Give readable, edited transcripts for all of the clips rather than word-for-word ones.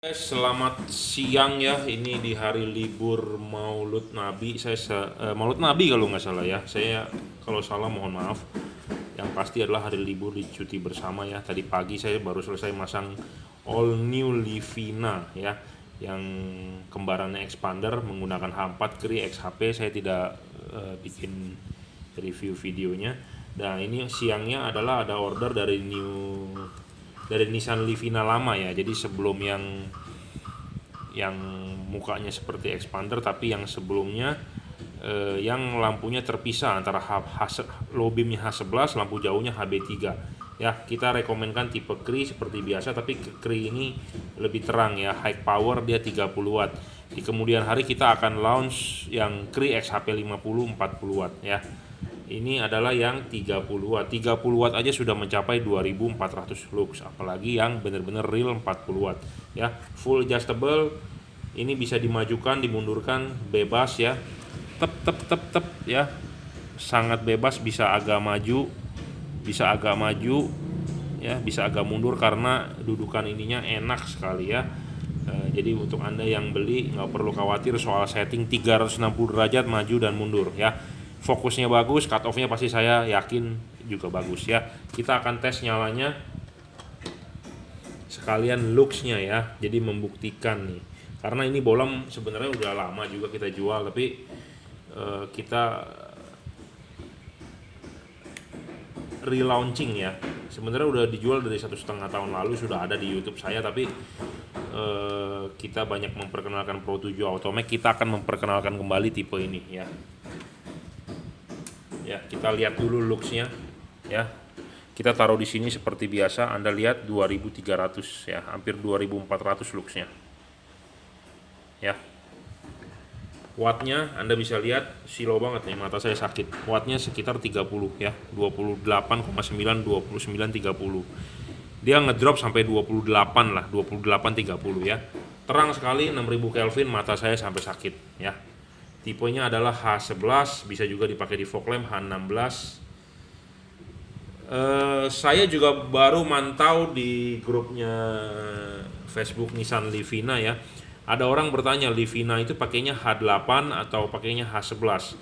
Selamat siang ya, ini di hari libur Maulud Nabi. Maulud Nabi kalau nggak salah ya. Saya kalau salah mohon maaf. Yang pasti adalah hari libur di cuti bersama ya. Tadi pagi saya baru selesai masang all new Livina ya, yang kembarannya expander menggunakan H4 Kri XHP. Saya tidak bikin review videonya. Nah ini siangnya adalah ada order dari Nissan Livina lama ya. Jadi sebelum yang mukanya seperti expander, tapi yang sebelumnya yang lampunya terpisah antara low beamnya H11, lampu jauhnya HB3 ya. Kita rekomenkan tipe Kri seperti biasa, tapi Kri ini lebih terang ya, high power, dia 30 watt. Di kemudian hari kita akan launch yang Kri XHP 50 40 watt ya. Ini adalah yang 30 watt. 30 watt aja sudah mencapai 2400 lux, apalagi yang benar-benar real 40 watt ya. Full adjustable. Ini bisa dimajukan, dimundurkan bebas ya. Tep ya. Sangat bebas, bisa agak maju, ya, bisa agak mundur karena dudukan ininya enak sekali ya. Jadi untuk Anda yang beli nggak perlu khawatir soal setting 360 derajat maju dan mundur ya. Fokusnya bagus, cut off-nya pasti saya yakin juga bagus ya. Kita akan tes nyalanya sekalian looks-nya ya. Jadi membuktikan nih. Karena ini bolam sebenarnya udah lama juga kita jual, tapi kita relaunching ya. Sebenarnya udah dijual dari 1,5 tahun lalu, sudah ada di YouTube saya, tapi kita banyak memperkenalkan Pro 7 Automax. Kita akan memperkenalkan kembali tipe ini ya. Ya, kita lihat dulu looks-nya ya. Kita taruh di sini seperti biasa. Anda lihat 2300 ya, hampir 2400 looks-nya. Ya. Wattnya Anda bisa lihat silo banget nih, mata saya sakit. Wattnya sekitar 30 ya, 28,9, 29, 30. Dia ngedrop sampai 28 lah, 28 30 ya. Terang sekali, 6000 Kelvin, mata saya sampai sakit ya. Tipenya adalah H11, bisa juga dipakai di fog lamp H16. Saya juga baru mantau di grupnya Facebook Nissan Livina ya. Ada orang bertanya, Livina itu pakainya H8 atau pakainya H11.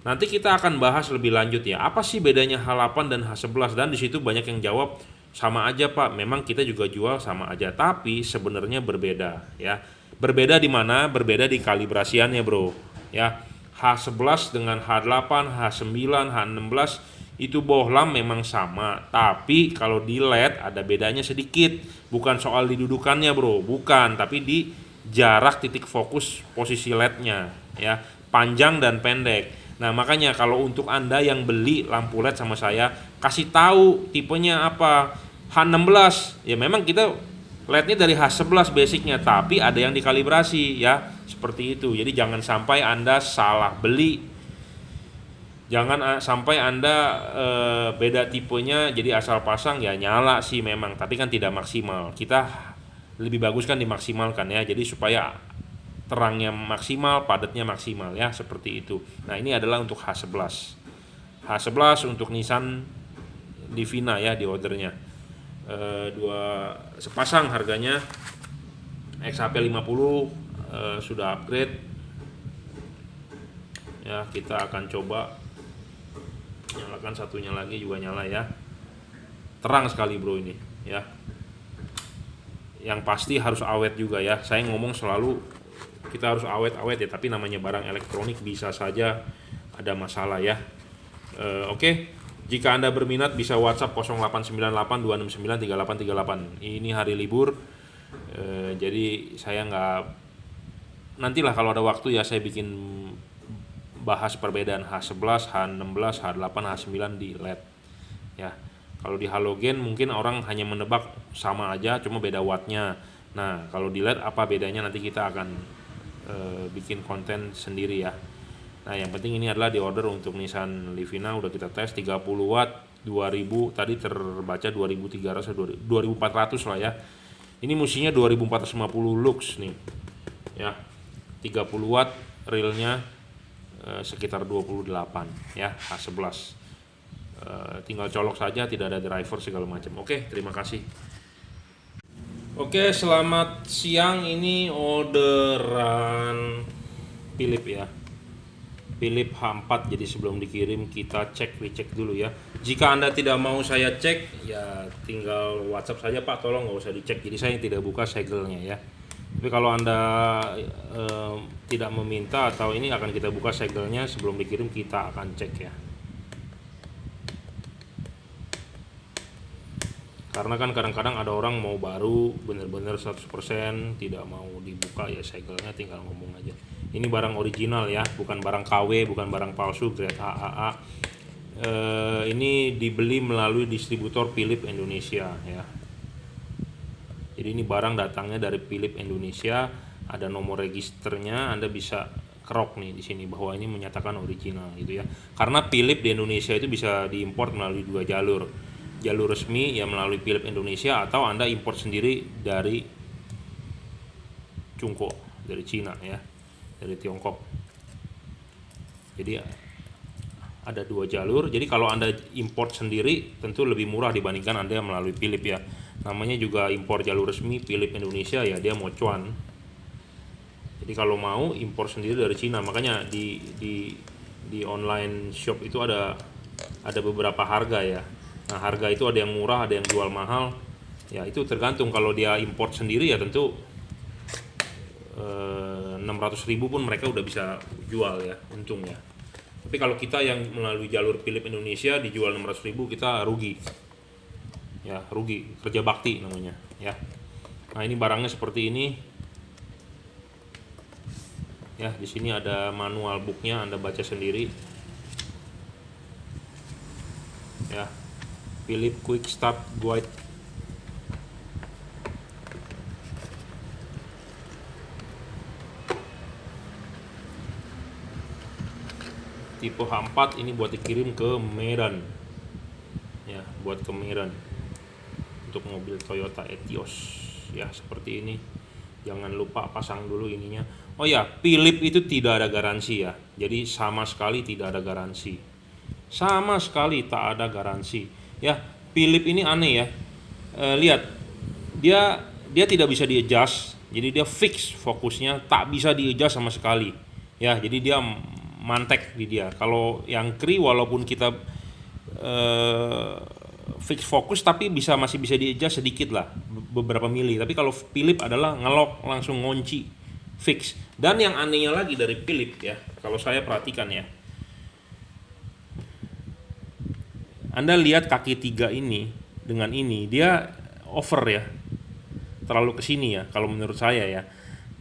Nanti kita akan bahas lebih lanjut ya. Apa sih bedanya H8 dan H11? Dan di situ banyak yang jawab sama aja Pak. Memang kita juga jual sama aja, tapi sebenarnya berbeda ya. Berbeda di mana? Berbeda di kalibrasiannya, Bro. Ya, H11 dengan H8, H9, H16 itu bohlam memang sama, tapi kalau di LED ada bedanya sedikit. Bukan soal didudukannya, Bro, bukan, tapi di jarak titik fokus posisi LED-nya ya, panjang dan pendek. Nah, makanya kalau untuk Anda yang beli lampu LED sama saya, kasih tahu tipenya apa. H16 ya, memang kita LED-nya dari H11 basicnya, tapi ada yang dikalibrasi ya, seperti itu. Jadi jangan sampai Anda salah beli, jangan sampai Anda beda tipenya, jadi asal pasang ya nyala sih memang, tapi kan tidak maksimal. Kita lebih bagus kan dimaksimalkan ya, jadi supaya terangnya maksimal, padatnya maksimal ya, seperti itu. Nah ini adalah untuk H11 untuk Nissan Livina ya, di ordernya dua sepasang harganya. XHP 50 sudah upgrade ya. Kita akan coba nyalakan satunya lagi, juga nyala ya, terang sekali bro ini ya. Yang pasti harus awet juga ya, saya ngomong selalu kita harus awet ya, tapi namanya barang elektronik bisa saja ada masalah ya. Oke. Jika Anda berminat bisa WhatsApp 0898 269 3838. Ini hari libur, jadi saya nggak, nantilah kalau ada waktu ya saya bikin bahas perbedaan H11, H16, H8, H9 di LED ya. Kalau di halogen mungkin orang hanya menebak sama aja, cuma beda wattnya. Nah kalau di LED apa bedanya, nanti kita akan bikin konten sendiri ya. Nah yang penting ini adalah di order untuk Nissan Livina, udah kita tes 30 watt 2000, tadi terbaca 2300 2400 lah ya. Ini musinya 2450 lux nih ya. 30 watt realnya sekitar 28 ya, H11. Tinggal colok saja, tidak ada driver segala macam. Oke, terima kasih. Oke, selamat siang. Ini orderan Philip ya. Philip H4. Jadi sebelum dikirim kita recheck dulu ya. Jika Anda tidak mau saya cek, ya tinggal WhatsApp saja Pak, tolong nggak usah dicek. Jadi saya tidak buka segelnya ya. Tapi kalau Anda tidak meminta atau ini, akan kita buka segelnya sebelum dikirim, kita akan cek ya. Karena kan kadang-kadang ada orang mau baru bener-bener 100% tidak mau dibuka ya segelnya, tinggal ngomong aja. Ini barang original ya, bukan barang KW, bukan barang palsu grade AAA. Ini dibeli melalui distributor Philip Indonesia ya. Jadi ini barang datangnya dari Philip Indonesia, ada nomor registernya, Anda bisa kerok nih di sini bahwa ini menyatakan original gitu ya. Karena Philip di Indonesia itu bisa diimpor melalui dua jalur. Jalur resmi ya melalui Philip Indonesia, atau Anda import sendiri dari Cungko, dari Cina ya, dari Tiongkok. Jadi ada dua jalur. Jadi kalau Anda import sendiri tentu lebih murah dibandingkan Anda melalui Philip ya. Namanya juga impor jalur resmi Philip Indonesia ya, dia mocuan. Jadi kalau mau impor sendiri dari Cina, makanya di online shop itu ada beberapa harga ya. Nah, harga itu ada yang murah, ada yang jual mahal. Ya, itu tergantung. Kalau dia import sendiri ya tentu 600.000 pun mereka udah bisa jual ya, untung ya. Tapi kalau kita yang melalui jalur Philip Indonesia dijual 600.000, kita rugi. Ya, rugi, kerja bakti namanya ya. Nah, ini barangnya seperti ini. Ya, di sini ada manual booknya, Anda baca sendiri. Ya. Philip Quick Start Guide. Tipe H4 ini buat dikirim ke Medan. Ya, buat ke Medan. Untuk mobil Toyota Etios. Ya, seperti ini. Jangan lupa pasang dulu ininya. Oh ya, Philip itu tidak ada garansi ya. Jadi sama sekali tidak ada garansi. Sama sekali tak ada garansi. Ya, Philip ini aneh ya. Lihat, dia tidak bisa di-adjust. Jadi dia fix fokusnya, tak bisa di-adjust sama sekali. Ya, jadi dia mantek di dia. Kalau yang Kri walaupun kita fix fokus, tapi masih bisa di-adjust sedikit lah, beberapa mili. Tapi kalau Philip adalah ngelok langsung ngunci fix. Dan yang anehnya lagi dari Philip ya, kalau saya perhatikan ya, Anda lihat kaki 3 ini dengan ini, dia over ya, terlalu kesini ya kalau menurut saya ya.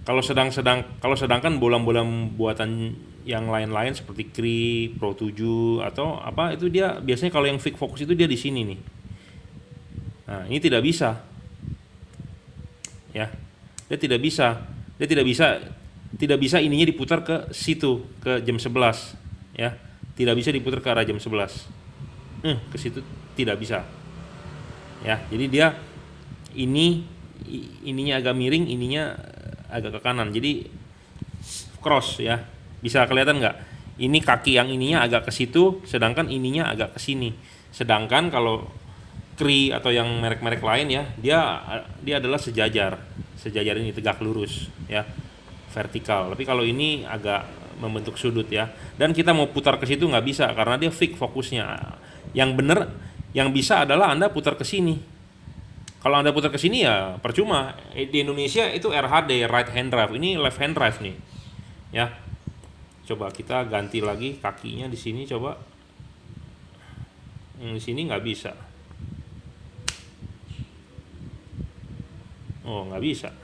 Kalau sedangkan bolam-bolam buatan yang lain-lain seperti Kri, Pro 7 atau apa, itu dia biasanya kalau yang fix fokus itu dia di sini nih. Nah, ini tidak bisa. Ya. Dia tidak bisa ininya diputar ke situ, ke jam 11 ya. Tidak bisa diputar ke arah jam 11. Ke situ tidak bisa ya. Jadi dia ininya agak miring, ininya agak ke kanan, jadi cross ya. Bisa kelihatan nggak? Ini kaki yang ininya agak ke situ, sedangkan ininya agak ke sini. Sedangkan kalau Kri atau yang merek-merek lain ya, dia adalah sejajar ini tegak lurus ya, vertikal. Tapi kalau ini agak membentuk sudut ya. Dan kita mau putar ke situ nggak bisa karena dia fix fokusnya. Yang benar, yang bisa adalah Anda putar ke sini. Kalau Anda putar ke sini ya percuma. Di Indonesia itu RHD, right hand drive. Ini left hand drive nih. Ya. Coba kita ganti lagi kakinya di sini, coba. Di sini nggak bisa. Oh, nggak bisa.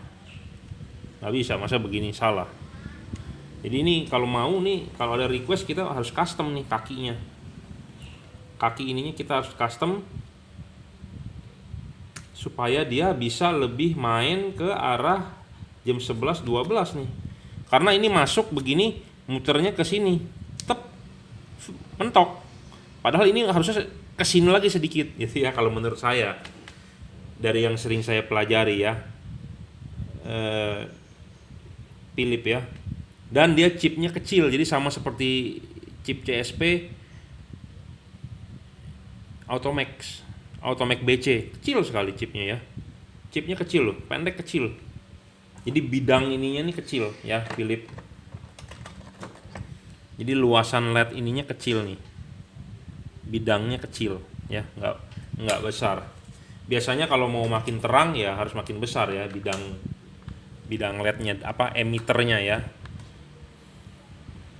Nggak bisa, masa begini salah. Jadi ini kalau mau nih, kalau ada request kita harus custom nih kakinya. Kaki ininya kita harus custom supaya dia bisa lebih main ke arah jam 11 12 nih. Karena ini masuk begini, muternya ke sini. Tep, mentok. Padahal ini harusnya ke sini lagi sedikit gitu ya kalau menurut saya. Dari yang sering saya pelajari ya. Philip ya. Dan dia chipnya kecil, jadi sama seperti chip CSP Automax BC, kecil sekali chipnya ya. chipnya kecil loh, pendek kecil. Jadi bidang ininya nih kecil ya Philips. Jadi luasan LED ininya kecil nih, bidangnya kecil ya, nggak besar. Biasanya kalau mau makin terang ya harus makin besar ya bidang LED-nya, apa, emiternya ya.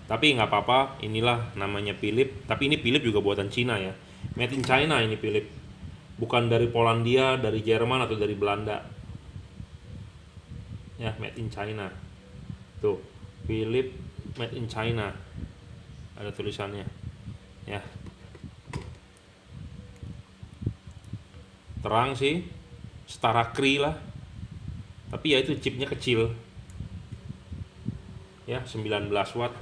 Tapi nggak apa-apa, inilah namanya Philips. Tapi ini Philips juga buatan Cina ya, made in China ini Philips, bukan dari Polandia, dari Jerman atau dari Belanda ya, made in China. Tuh, Philips made in China, ada tulisannya ya. Terang sih, setara Cree lah, tapi ya itu chipnya kecil ya, 19 watt,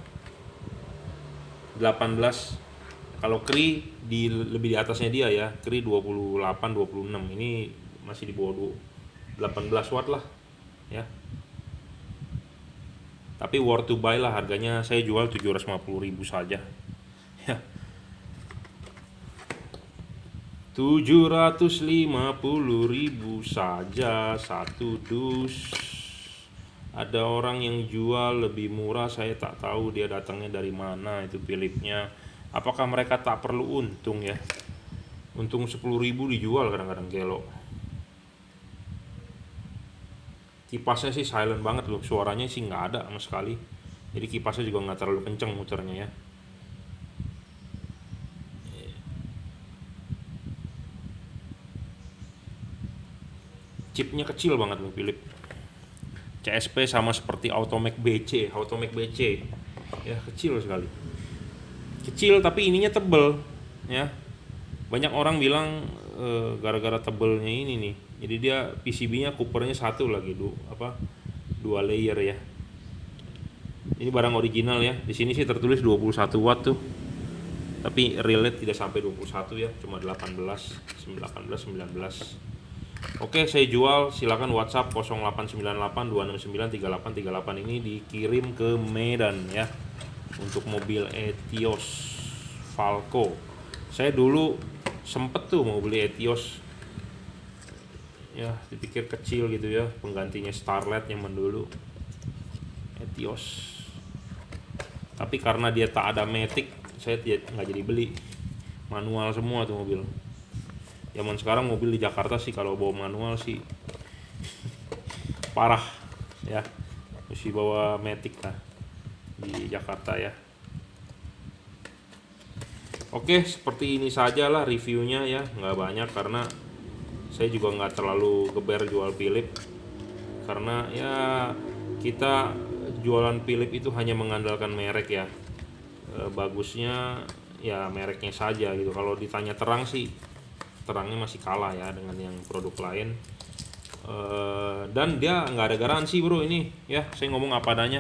18. Kalau Cree lebih di atasnya dia ya, Cree 28 26, ini masih di bawah 18 watt lah ya. Tapi worth to buy lah, harganya saya jual 750.000 saja ya. 750.000 saja satu dus. Ada orang yang jual lebih murah, saya tak tahu dia datangnya dari mana itu Philipsnya. Apakah mereka tak perlu untung ya? Untung 10.000 dijual kadang-kadang gelo. Kipasnya sih silent banget loh, suaranya sih nggak ada sama sekali. Jadi kipasnya juga nggak terlalu kenceng muternya ya. Chipnya kecil banget loh Philips. CSP sama seperti Automac BC ya, kecil sekali. Kecil tapi ininya tebel ya. Banyak orang bilang gara-gara tebelnya ini nih, jadi dia PCB-nya Cooper-nya satu lagi, dua layer ya. Ini barang original ya. Di sini sih tertulis 21 watt tuh. Tapi realnya tidak sampai 21 ya, cuma 18, 19. Oke, saya jual, silakan WhatsApp 0898 269 3838 ini dikirim ke Medan ya. Untuk mobil Etios Falco. Saya dulu sempet tuh mau beli Etios. Ya, dipikir kecil gitu ya, penggantinya Starlet yang dulu. Etios. Tapi karena dia tak ada matic, saya nggak jadi beli. Manual semua tuh mobil. Zaman sekarang mobil di Jakarta sih kalau bawa manual sih parah ya, mesti bawa matic lah di Jakarta ya. Oke, seperti ini saja lah reviewnya ya, nggak banyak karena saya juga nggak terlalu geber jual Philips, karena ya kita jualan Philips itu hanya mengandalkan merek ya. Bagusnya ya mereknya saja gitu. Kalau ditanya terang sih, terangnya masih kalah ya dengan yang produk lain. Dan dia nggak ada garansi bro ini ya, saya ngomong apa adanya.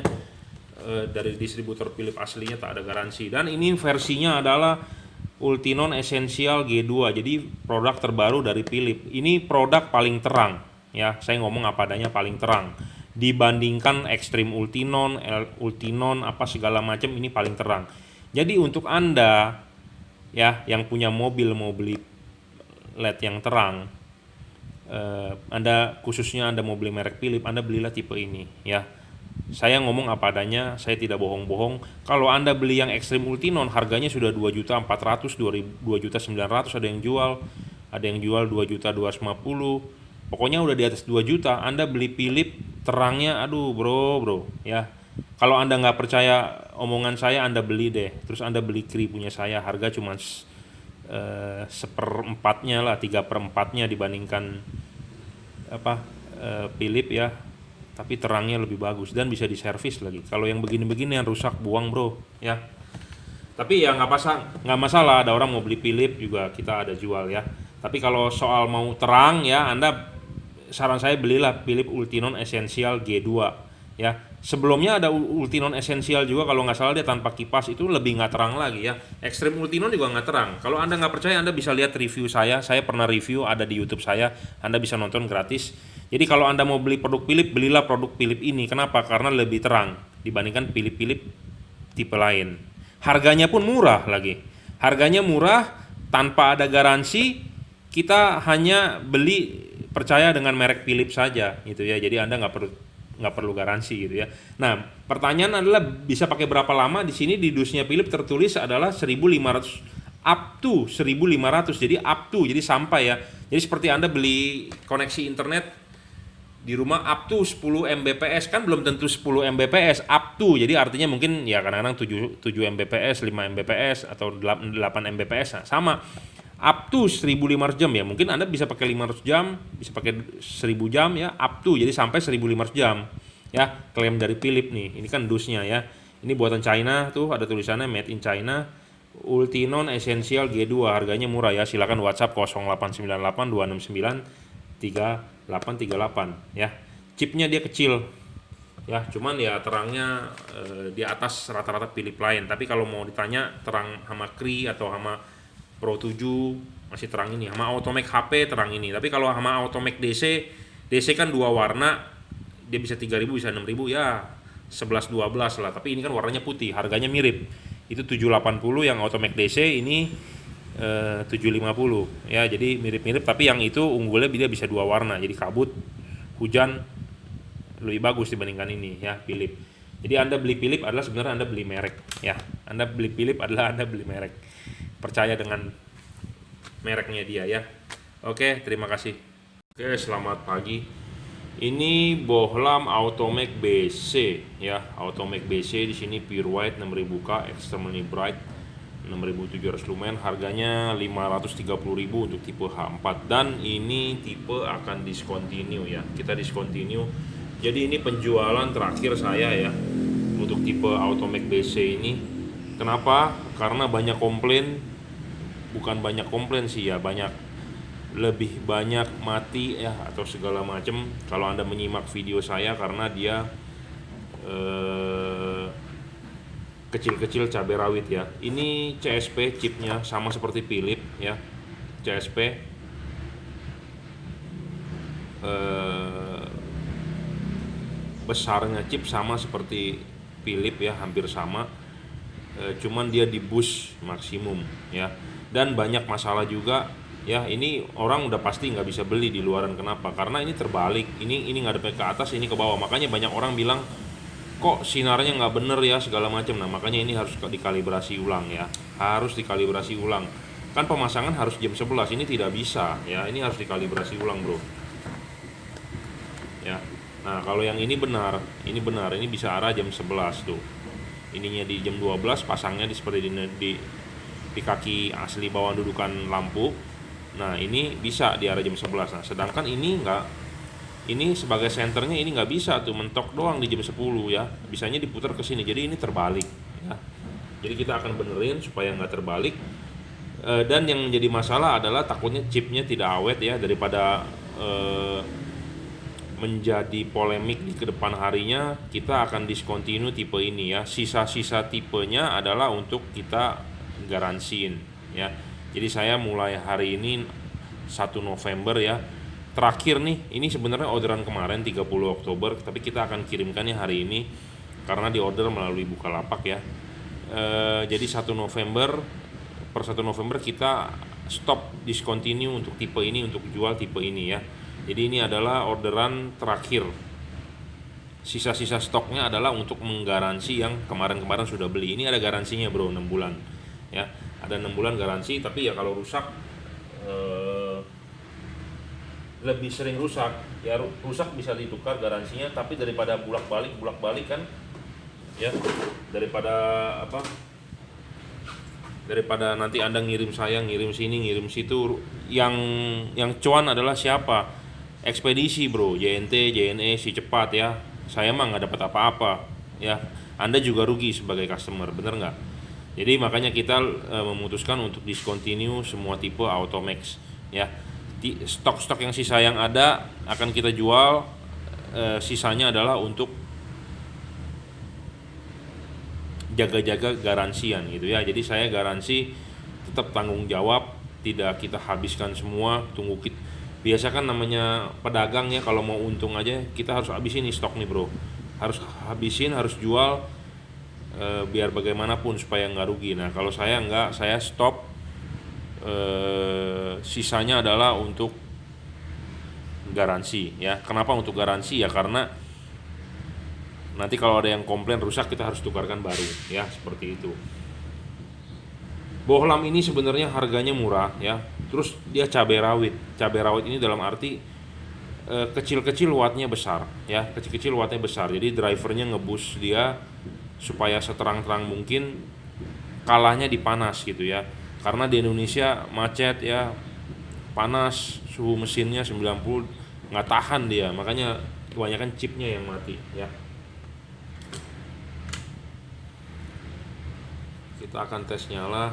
Dari distributor Philips aslinya tak ada garansi. Dan ini versinya adalah Ultinon Essential G2, jadi produk terbaru dari Philips. Ini produk paling terang ya, saya ngomong apa adanya, paling terang dibandingkan Extreme Ultinon, Ultinon apa segala macam, ini paling terang. Jadi untuk Anda ya yang punya mobil mau beli LED yang terang, Anda khususnya Anda mau beli merek Philips, Anda belilah tipe ini ya. Saya ngomong apa adanya, saya tidak bohong-bohong. Kalau Anda beli yang Extreme Ultinon harganya sudah 2.400.000, 2.900.000 ada yang jual. Ada yang jual 2.250.000. Pokoknya udah di atas 2 juta. Anda beli Philips terangnya, aduh bro ya. Kalau Anda nggak percaya omongan saya, Anda beli deh. Terus Anda beli Cree punya saya, harga cuma 1/4-nya lah, 3/4-nya dibandingkan Philips ya. Tapi terangnya lebih bagus dan bisa diservis lagi. Kalau yang begini-begini yang rusak, buang bro ya. Tapi ya nggak masalah, ada orang mau beli Philips juga kita ada jual ya. Tapi kalau soal mau terang ya, Anda, saran saya belilah Philips Ultinon Essential G2 ya. Sebelumnya ada Ultinon Essential juga, kalau nggak salah dia tanpa kipas, itu lebih nggak terang lagi ya. Extreme Ultinon juga nggak terang. Kalau Anda nggak percaya, Anda bisa lihat review saya pernah review, ada di YouTube saya, Anda bisa nonton gratis. Jadi kalau Anda mau beli produk Philips, belilah produk Philips ini. Kenapa? Karena lebih terang dibandingkan Philips tipe lain. Harganya pun murah lagi. Harganya murah, tanpa ada garansi. Kita hanya beli percaya dengan merek Philips saja gitu ya. Jadi Anda nggak perlu garansi gitu ya. Nah, pertanyaan adalah bisa pakai berapa lama? Di sini di dusnya Philips tertulis adalah 1.500 up to 1.500. Jadi up to, jadi sampai ya. Jadi seperti Anda beli koneksi internet di rumah up to 10 Mbps, kan belum tentu 10 Mbps, up to. Jadi artinya mungkin ya kadang-kadang 7 Mbps, 5 Mbps atau 8 Mbps. Nah, sama up to 1.500 jam ya. Mungkin Anda bisa pakai 500 jam, bisa pakai 1.000 jam ya, up to. Jadi sampai 1.500 jam. Ya, klaim dari Philips nih. Ini kan dusnya ya. Ini buatan China tuh, ada tulisannya made in China. Ultinon Essential G2, harganya murah ya. Silakan WhatsApp 0898 269 3838 ya. Chipnya dia kecil ya, cuman ya terangnya di atas rata-rata Philips lain. Tapi kalau mau ditanya terang sama Cree atau sama Pro 7 masih terang ini, sama Automac HP terang ini. Tapi kalau sama Automac DC kan dua warna, dia bisa 3.000 bisa 6.000 ya 11-12 lah. Tapi ini kan warnanya putih, harganya mirip. Itu 780 yang Automac DC, ini 750 ya, jadi mirip-mirip, tapi yang itu unggulnya dia bisa dua warna, jadi kabut hujan lebih bagus dibandingkan ini ya Philips. Jadi Anda beli Philips adalah sebenarnya Anda beli merek ya. Anda beli Philips adalah Anda beli merek, percaya dengan mereknya dia ya. Oke, terima kasih. Oke, selamat pagi. Ini bohlam Automac BC ya. Automac BC di sini pure white 6000K, extremely bright 6.700 lumen, harganya 530.000 untuk tipe H4, dan ini tipe akan discontinue ya. Kita discontinue. Jadi ini penjualan terakhir saya ya untuk tipe Automac BC ini. Kenapa? Karena banyak komplain, bukan banyak komplain sih ya, lebih banyak mati ya atau segala macam kalau Anda menyimak video saya, karena dia kecil-kecil cabai rawit ya. Ini CSP chipnya sama seperti Philips ya. CSP besarnya chip sama seperti Philips ya, hampir sama. Cuman dia di boost maksimum ya. Dan banyak masalah juga ya. Ini orang udah pasti nggak bisa beli di luaran. Kenapa? Karena ini terbalik. Ini ngadepnya ke atas, ini ke bawah. Makanya banyak orang bilang kok sinarnya nggak bener ya segala macam. Nah, makanya ini harus dikalibrasi ulang ya, harus dikalibrasi ulang. Kan pemasangan harus jam 11, ini tidak bisa ya, ini harus dikalibrasi ulang bro ya. Nah, kalau yang ini benar, ini bisa arah jam 11 tuh, ininya di jam 12, pasangnya seperti di kaki asli bawah dudukan lampu. Nah, ini bisa di arah jam 11. Nah, sedangkan ini enggak. Ini sebagai senternya ini nggak bisa tuh, mentok doang di jam 10 ya, bisanya diputar ke sini, jadi ini terbalik ya. Jadi kita akan benerin supaya nggak terbalik. Dan yang menjadi masalah adalah takutnya chipnya tidak awet ya, daripada menjadi polemik di kedepan harinya. Kita akan discontinue tipe ini ya. Sisa-sisa tipenya adalah untuk kita garansiin ya. Jadi saya mulai hari ini 1 November ya, terakhir nih, ini sebenarnya orderan kemarin 30 Oktober, tapi kita akan kirimkannya hari ini karena diorder melalui Bukalapak ya. Jadi 1 November, per 1 November kita stop discontinue untuk tipe ini, untuk jual tipe ini ya. Jadi ini adalah orderan terakhir. Sisa-sisa stoknya adalah untuk menggaransi yang kemarin-kemarin sudah beli. Ini ada garansinya bro, 6 bulan ya. Ada 6 bulan garansi, tapi ya kalau rusak lebih sering rusak ya, rusak bisa ditukar garansinya, tapi daripada bolak-balik kan ya, daripada nanti Anda ngirim saya, ngirim sini, ngirim situ, yang cuan adalah siapa? Ekspedisi bro, JNT, JNE, si cepat ya. Saya mah nggak dapat apa-apa ya, Anda juga rugi sebagai customer, bener nggak? Jadi makanya kita memutuskan untuk discontinue semua tipe Automax ya. Stok-stok yang sisa yang ada akan kita jual, sisanya adalah untuk jaga-jaga garansian gitu ya. Jadi saya garansi tetap tanggung jawab, tidak kita habiskan semua, tunggu kita. Biasa kan namanya pedagang ya, kalau mau untung aja kita harus habisin nih stok nih bro, harus habisin, harus jual, biar bagaimanapun supaya nggak rugi. Nah kalau saya nggak, saya stop, sisanya adalah untuk garansi ya. Kenapa untuk garansi ya? Karena nanti kalau ada yang komplain rusak kita harus tukarkan baru ya, seperti itu. Bohlam ini sebenarnya harganya murah ya. Terus dia cabai rawit. Cabai rawit ini dalam arti kecil-kecil wattnya besar ya, kecil-kecil wattnya besar. Jadi drivernya ngebus dia supaya seterang-terang mungkin, kalahnya di panas gitu ya. Karena di Indonesia macet ya, panas, suhu mesinnya 90, nggak tahan dia, makanya kebanyakan chipnya yang mati ya. Kita akan tes nyala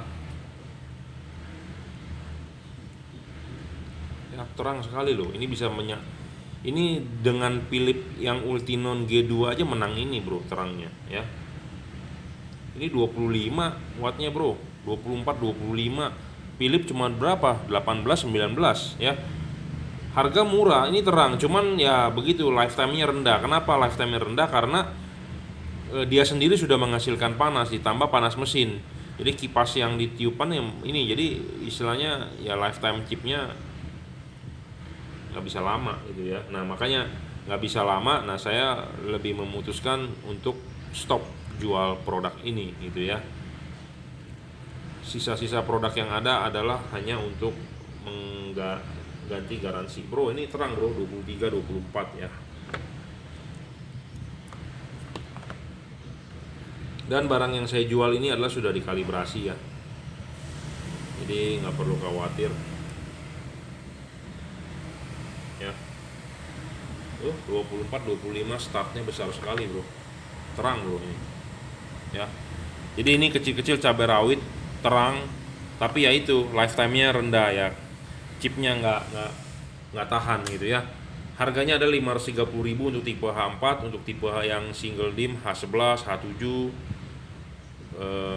ya, terang sekali loh. Ini bisa ini dengan Philips yang Ultinon G2 aja menang ini bro, terangnya ya. Ini 25 wattnya bro, 24, 25. Philips cuma berapa? 18, 19 ya. Harga murah, ini terang, cuman ya begitu, lifetime-nya rendah. Kenapa lifetime-nya rendah? Karena dia sendiri sudah menghasilkan panas, ditambah panas mesin. Jadi kipas yang ditiupan yang ini, jadi istilahnya ya lifetime chipnya nggak bisa lama gitu ya. Nah makanya nggak bisa lama, nah saya lebih memutuskan untuk stop jual produk ini gitu ya. Sisa-sisa produk yang ada adalah hanya untuk mengganti garansi. Bro ini terang bro, 23, 24 ya. Dan barang yang saya jual ini adalah sudah dikalibrasi ya, jadi nggak perlu khawatir ya. 24, 25 startnya besar sekali bro, terang bro ini ya. Jadi ini kecil-kecil cabai rawit terang, tapi ya itu lifetime-nya rendah ya, chipnya nggak tahan gitu ya. Harganya ada 530.000 untuk tipe H4, untuk tipe yang single DIM H11, H7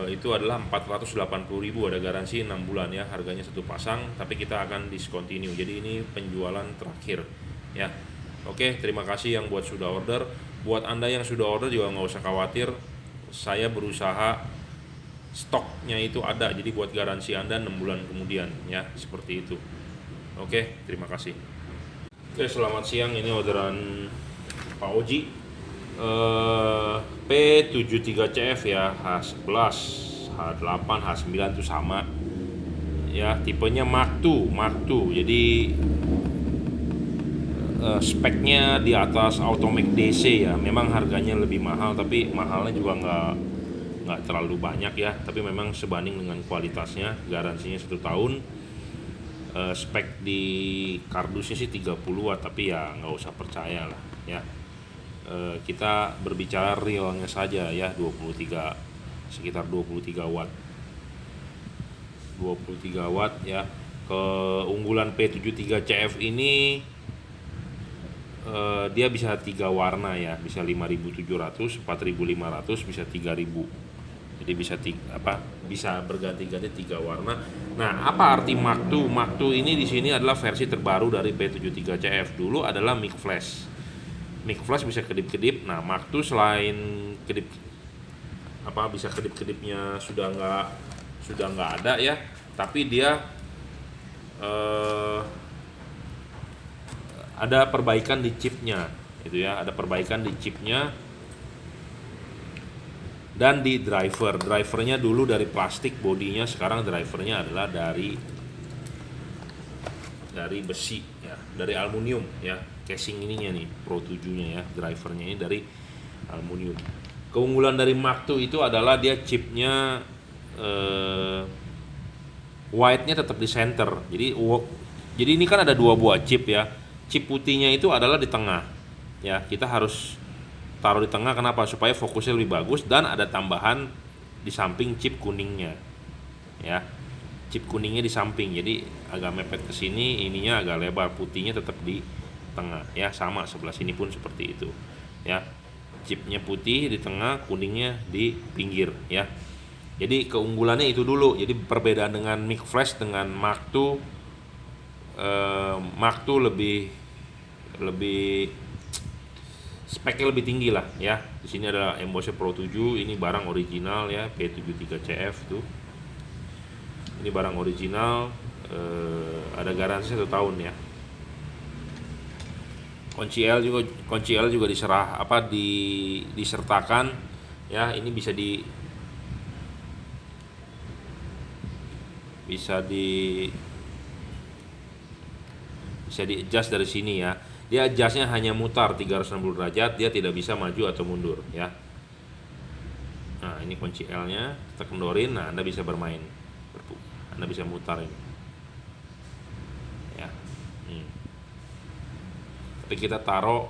itu adalah 480.000, ada garansi 6 bulan ya, harganya satu pasang, tapi kita akan discontinue. Jadi ini penjualan terakhir ya. Oke, terima kasih yang buat sudah order. Buat Anda yang sudah order juga nggak usah khawatir, saya berusaha stoknya itu ada, jadi buat garansi Anda 6 bulan kemudian ya, seperti itu. Oke, terima kasih. Oke, selamat siang, ini orderan Pak Oji, P73CF ya, H11, H8, H9 itu sama ya, tipenya Mark II. Jadi speknya di atas Automac DC ya. Memang harganya lebih mahal, tapi mahalnya juga nggak terlalu banyak ya, tapi memang sebanding dengan kualitasnya. Garansinya 1 tahun. Spek di kardusnya sih 30 watt, tapi ya nggak usah percaya lah ya. Kita berbicara realnya saja ya, 23, sekitar 23 watt 23 watt ya. Keunggulan P73CF ini dia bisa 3 warna ya, bisa 5700, 4500, bisa 3000. Jadi bisa berganti-ganti 3 warna. Nah, apa arti Mark II? Mark II ini di sini adalah versi terbaru dari P73CF. Dulu adalah mic flash. Mic flash bisa kedip-kedip. Nah, Mark II selain kedip bisa kedip-kedipnya sudah nggak ada ya, tapi dia ada perbaikan di chipnya itu ya, ada perbaikan di chipnya dan di drivernya. Dulu dari plastik bodinya, sekarang drivernya adalah dari besi ya, dari aluminium ya. Casing ininya nih Pro 7 nya ya, drivernya ini dari aluminium. Keunggulan dari Mark II itu adalah dia chipnya white-nya tetap di center. Jadi ini kan ada 2 buah chip ya. Chip putihnya itu adalah di tengah ya, kita harus taruh di tengah. Kenapa? Supaya fokusnya lebih bagus, dan ada tambahan di samping chip kuningnya ya, chip kuningnya di samping, jadi agak mepet ke sini, ininya agak lebar, putihnya tetap di tengah ya. Sama sebelah sini pun seperti itu ya, chipnya putih di tengah, kuningnya di pinggir ya. Jadi keunggulannya itu dulu. Jadi perbedaan dengan mic flash dengan Mark II, Mark II lebih speknya lebih tinggi lah ya. Di sini ada embossnya Pro 7, ini barang original ya, P73CF tuh. Ini barang original, ada garansi 1 tahun ya. kunci L juga disertakan ya. Ini bisa di adjust dari sini ya. Dia adjustnya hanya mutar 360 derajat, dia tidak bisa maju atau mundur ya. Nah, ini kunci L-nya, kita kendorin, nah Anda bisa bermain. Anda bisa mutar ini. Ya. Tapi kita taruh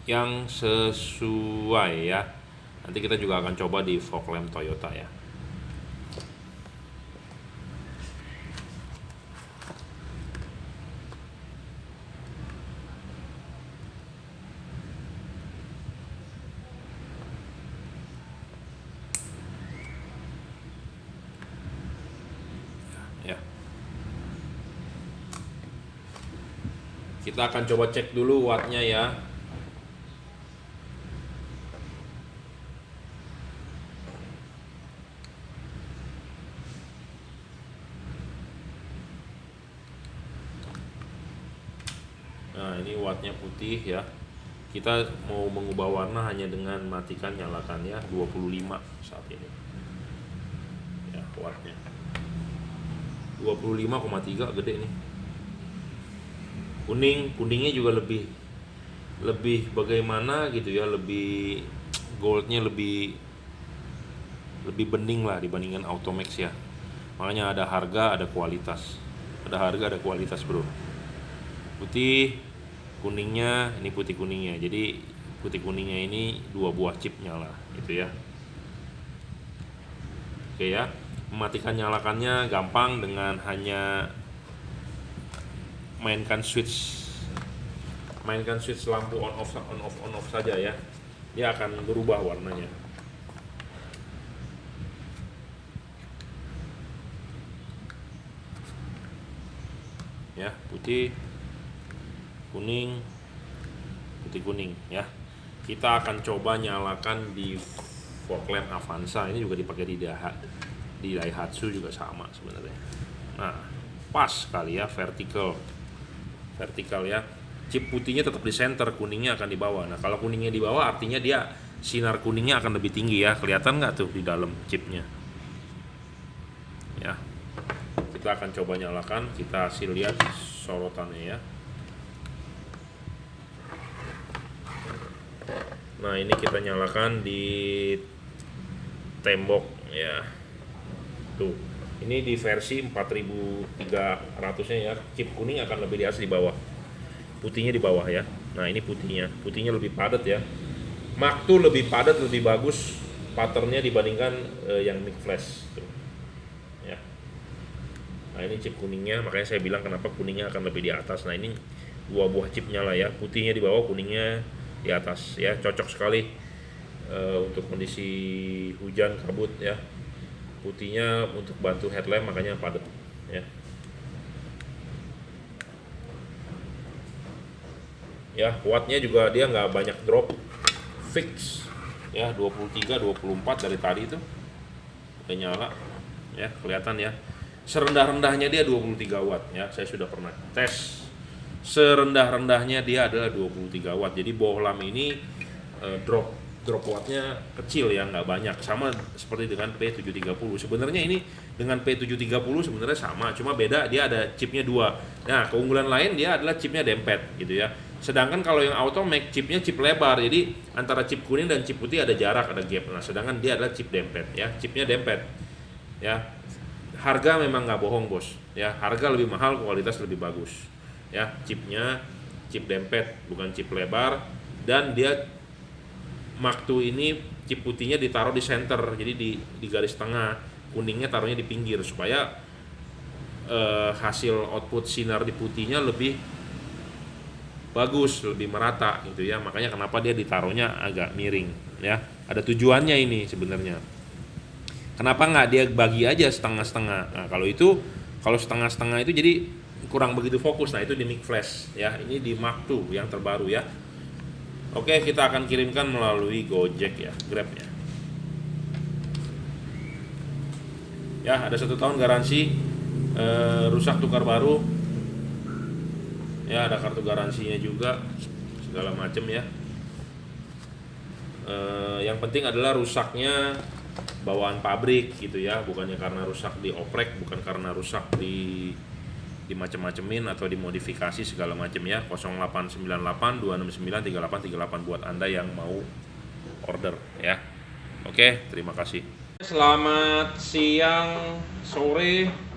yang sesuai ya. Nanti kita juga akan coba di fog lamp Toyota ya. Kita akan coba cek dulu wattnya ya. Nah, ini wattnya putih ya. Kita mau mengubah warna hanya dengan matikan nyalakan ya, 25 saat ini. Ya, wattnya 25,3, gede nih. Kuningnya juga lebih bagaimana gitu ya, lebih goldnya lebih bening lah dibandingkan Automax ya. Makanya ada harga ada kualitas, bro. Putih kuningnya, ini putih kuningnya, jadi putih kuningnya ini 2 buah chipnya lah gitu ya. Oke ya, mematikan nyalakannya gampang dengan hanya mainkan switch lampu on off saja ya. Dia akan berubah warnanya. Ya, putih kuning ya. Kita akan coba nyalakan di fog lamp Avanza. Ini juga dipakai di Daihatsu juga sama sebenarnya. Nah, pas kali ya, vertikal ya. Chip putihnya tetap di center, kuningnya akan di bawah. Nah, kalau kuningnya di bawah artinya dia sinar kuningnya akan lebih tinggi ya. Kelihatan nggak tuh di dalam chipnya? Ya. Kita akan coba nyalakan, kita hasil lihat sorotannya ya. Nah, ini kita nyalakan di tembok ya. Tuh. Ini di versi 4300-nya ya. Chip kuning akan lebih di atas, di bawah. Putihnya di bawah ya. Nah, ini putihnya lebih padat ya. Mark II lebih padat, lebih bagus patternnya dibandingkan yang Mic Flash tuh. Ya. Nah, ini chip kuningnya, makanya saya bilang kenapa kuningnya akan lebih di atas. Nah, ini 2 buah chipnya lah ya. Putihnya di bawah, kuningnya di atas ya. Cocok sekali untuk kondisi hujan kabut ya. Putihnya untuk bantu headlamp, makanya padat ya. Ya, wattnya juga dia nggak banyak drop, fix ya, 23 24 dari tadi itu udah nyala ya, kelihatan ya. Serendah-rendahnya dia 23 watt ya, saya sudah pernah tes. Serendah-rendahnya dia adalah 23 watt. Jadi bohlam ini drop wattnya kecil ya, nggak banyak, sama seperti dengan P730. Sebenarnya ini dengan P730 sebenarnya sama, cuma beda dia ada chipnya 2. Nah, keunggulan lain dia adalah chipnya dempet gitu ya. Sedangkan kalau yang Automax chipnya chip lebar, jadi antara chip kuning dan chip putih ada jarak, ada gap. Nah, sedangkan dia adalah chip dempet ya, chipnya dempet ya. Harga memang nggak bohong bos ya, harga lebih mahal, kualitas lebih bagus ya. Chipnya chip dempet bukan chip lebar, dan dia Mark II ini chip putihnya ditaruh di center, jadi di garis tengah, kuningnya taruhnya di pinggir supaya hasil output sinar di putihnya lebih bagus, lebih merata gitu ya. Makanya kenapa dia ditaruhnya agak miring ya, ada tujuannya ini sebenarnya. Kenapa nggak dia bagi aja setengah-setengah? Nah, kalau setengah-setengah itu jadi kurang begitu fokus. Nah, itu di Mic Flash ya, ini di Mark II yang terbaru ya. Oke, kita akan kirimkan melalui Gojek ya, Grab ya. Ya, ada 1 tahun garansi, rusak tukar baru Ya, ada kartu garansinya juga segala macam ya. Yang penting adalah rusaknya bawaan pabrik gitu ya, bukannya karena rusak di oprek, bukan karena rusak di macem-macemin atau dimodifikasi segala macam ya. 0898 269 3838 buat Anda yang mau order ya. Oke, terima kasih. Selamat siang, sore.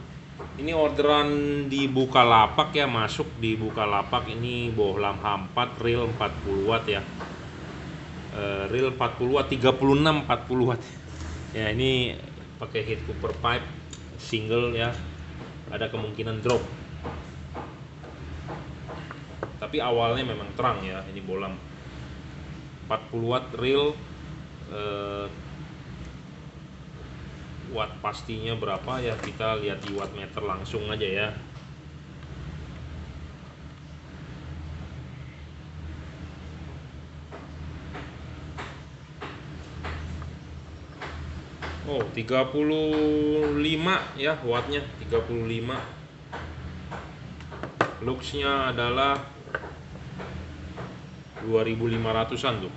Ini orderan di Bukalapak ya, masuk di Bukalapak. Ini bohlam H4 real 40 watt ya. Real 40 watt, 36 40 watt. Ya, ini pakai heat cooper pipe single ya. Ada kemungkinan drop. Tapi awalnya memang terang ya, ini bohlam 40 watt real. Watt pastinya berapa ya, kita lihat di wattmeter langsung aja ya. Oh, 35 ya wattnya, 35. Luxnya adalah 2500-an tuh.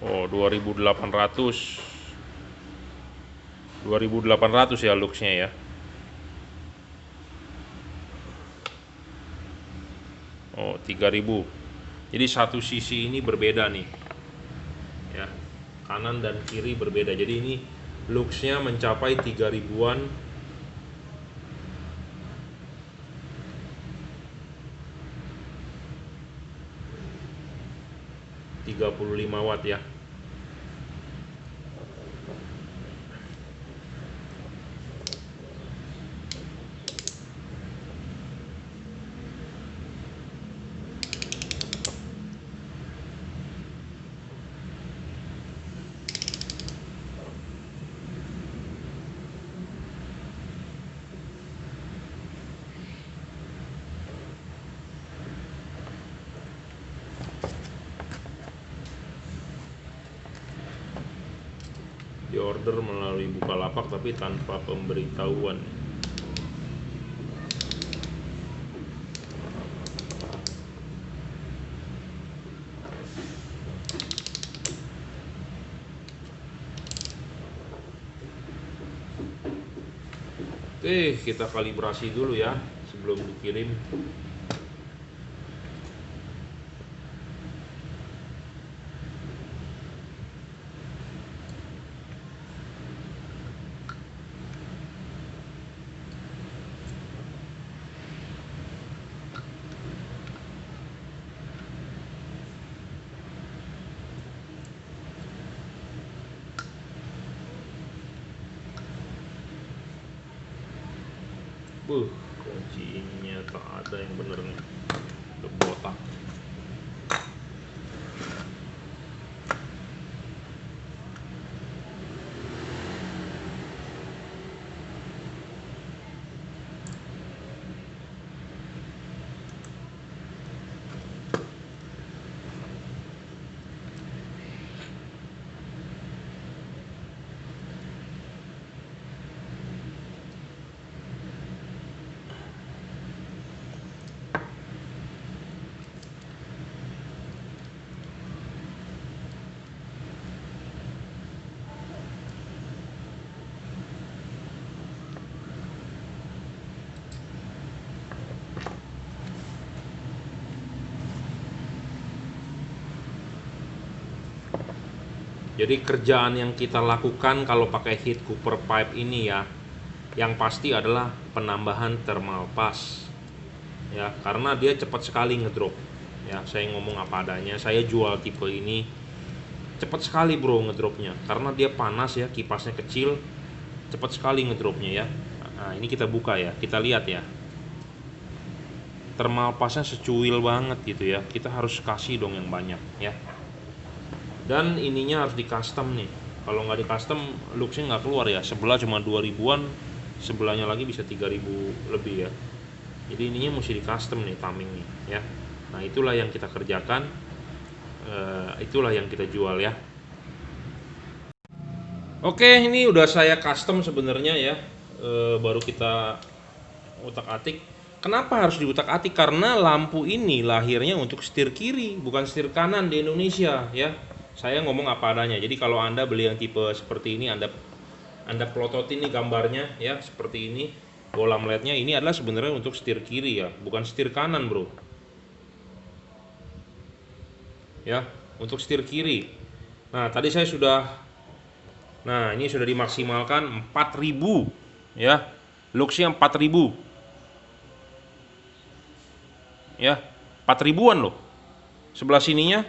Oh, 2800 ya luxnya ya. Oh, 3000. Jadi satu sisi ini berbeda nih ya, kanan dan kiri berbeda. Jadi ini luxnya mencapai 3000-an. 35 watt ya. Di order melalui Bukalapak tapi tanpa pemberitahuan. Oke, kita kalibrasi dulu ya sebelum dikirim. Kuncinya tak ada yang bener nih, udah botak. Jadi kerjaan yang kita lakukan kalau pakai heat cooper pipe ini ya, yang pasti adalah penambahan thermal pass ya, karena dia cepat sekali ngedrop ya. Saya ngomong apa adanya, saya jual tipe ini cepat sekali bro ngedropnya, karena dia panas ya, kipasnya kecil, cepat sekali ngedropnya ya. Nah, ini kita buka ya, kita lihat ya, thermal passnya secuil banget gitu ya. Kita harus kasih dong yang banyak ya. Dan ininya harus di custom nih. Kalau nggak di custom, luxnya nggak keluar ya. Sebelah cuma 2000-an, sebelahnya lagi bisa 3000 lebih ya. Jadi ininya mesti di custom nih, taming nih ya. Nah, itulah yang kita kerjakan, itulah yang kita jual ya. Oke, ini udah saya custom sebenarnya ya. Baru kita otak-atik. Kenapa harus diutak-atik? Karena lampu ini lahirnya untuk setir kiri, bukan setir kanan di Indonesia ya. Saya ngomong apa adanya. Jadi kalau Anda beli yang tipe seperti ini, Anda plototin nih gambarnya ya, seperti ini. Bolam LED-nya ini adalah sebenarnya untuk setir kiri ya, bukan setir kanan, Bro. Ya, untuk setir kiri. Nah, tadi saya ini sudah dimaksimalkan 4000 ya. Luxnya 4000. Ya, 4000-an loh. Sebelah sininya.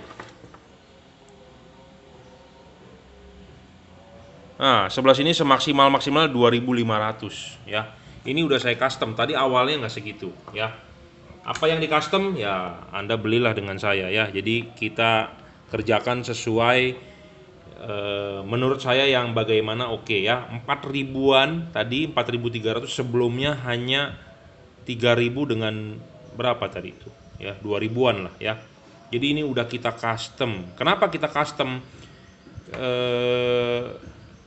Nah, sebelah sini semaksimal 2500 ya. Ini udah saya custom. Tadi awalnya nggak segitu ya. Apa yang di custom ya Anda belilah dengan saya ya. Jadi kita kerjakan sesuai menurut saya yang bagaimana oke ya. 4000-an tadi, 4300, sebelumnya hanya 3000 dengan berapa tadi itu ya, 2000-an lah ya. Jadi ini udah kita custom. Kenapa kita custom?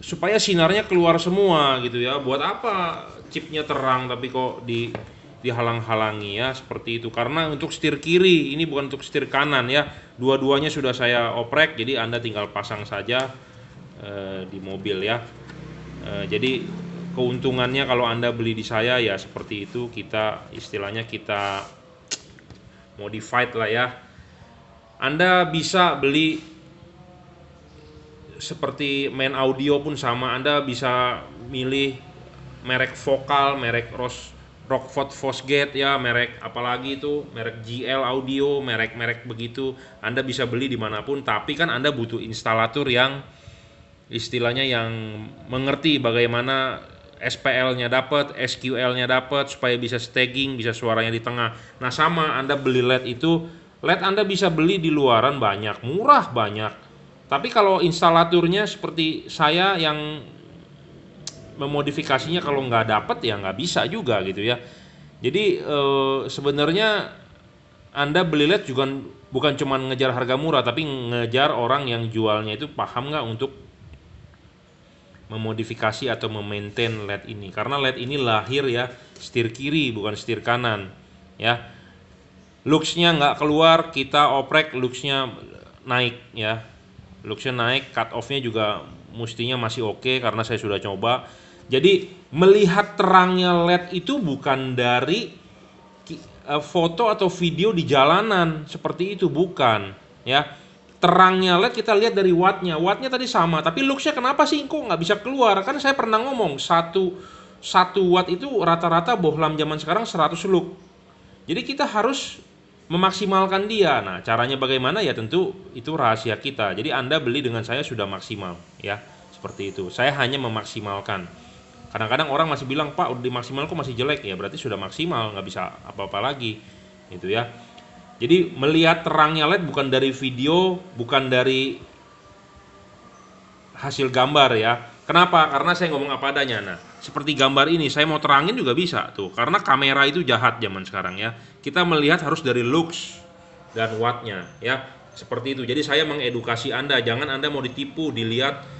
Supaya sinarnya keluar semua gitu ya. Buat apa chipnya terang tapi kok dihalang-halangi ya, seperti itu. Karena untuk setir kiri, ini bukan untuk setir kanan ya. Dua-duanya sudah saya oprek, jadi Anda tinggal pasang saja di mobil ya. Jadi keuntungannya kalau Anda beli di saya ya seperti itu. Kita istilahnya kita modified lah ya. Anda bisa beli seperti main audio pun sama. Anda bisa milih merek vokal, merek Rockford Fosgate ya, merek apalagi itu, merek GL Audio, merek-merek begitu. Anda bisa beli dimanapun, tapi kan Anda butuh instalator yang istilahnya yang mengerti bagaimana SPL-nya dapat, SQL-nya dapat, supaya bisa staging, bisa suaranya di tengah. Nah sama, Anda beli LED itu, LED Anda bisa beli di luaran banyak, murah banyak. Tapi kalau instalaturnya seperti saya yang memodifikasinya, kalau nggak dapat ya nggak bisa juga gitu ya. Jadi sebenarnya Anda beli LED juga bukan cuma ngejar harga murah, tapi ngejar orang yang jualnya itu paham nggak untuk memodifikasi atau memaintain LED ini. Karena LED ini lahir ya setir kiri bukan setir kanan ya. Luxnya nggak keluar, kita oprek luxnya naik ya. Luxnya naik, cut off-nya juga mestinya masih oke karena saya sudah coba. Jadi melihat terangnya LED itu bukan dari foto atau video di jalanan seperti itu, bukan ya. Terangnya LED kita lihat dari wattnya tadi sama, tapi luxnya kenapa sih kok nggak bisa keluar? Kan saya pernah ngomong 1 watt itu rata-rata bohlam zaman sekarang 100 lux. Jadi kita harus memaksimalkan dia. Nah caranya bagaimana ya tentu itu rahasia kita. Jadi Anda beli dengan saya sudah maksimal ya, seperti itu. Saya hanya memaksimalkan. Kadang-kadang orang masih bilang, Pak udah dimaksimal kok masih jelek, ya berarti sudah maksimal, nggak bisa apa-apa lagi gitu ya. Jadi melihat terangnya LED bukan dari video, bukan dari hasil gambar ya. Kenapa? Karena saya ngomong apa adanya. Nah seperti gambar ini saya mau terangin juga bisa tuh, karena kamera itu jahat zaman sekarang ya. Kita melihat harus dari lux dan wattnya ya, seperti itu. Jadi saya mengedukasi Anda, jangan Anda mau ditipu, dilihat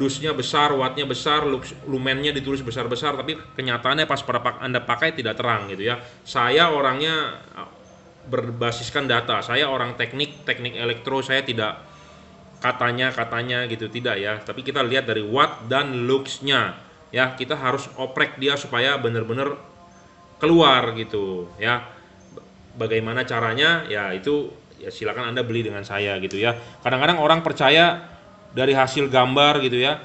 dusnya besar, wattnya besar, lumennya ditulis besar-besar, tapi kenyataannya pas Anda pakai tidak terang gitu ya. Saya orangnya berbasiskan data, saya orang teknik elektro, saya tidak katanya gitu, tidak ya. Tapi kita lihat dari watt dan luxnya ya, kita harus oprek dia supaya benar-benar keluar gitu ya. Bagaimana caranya ya, itu ya silakan Anda beli dengan saya gitu ya. Kadang-kadang orang percaya dari hasil gambar gitu ya.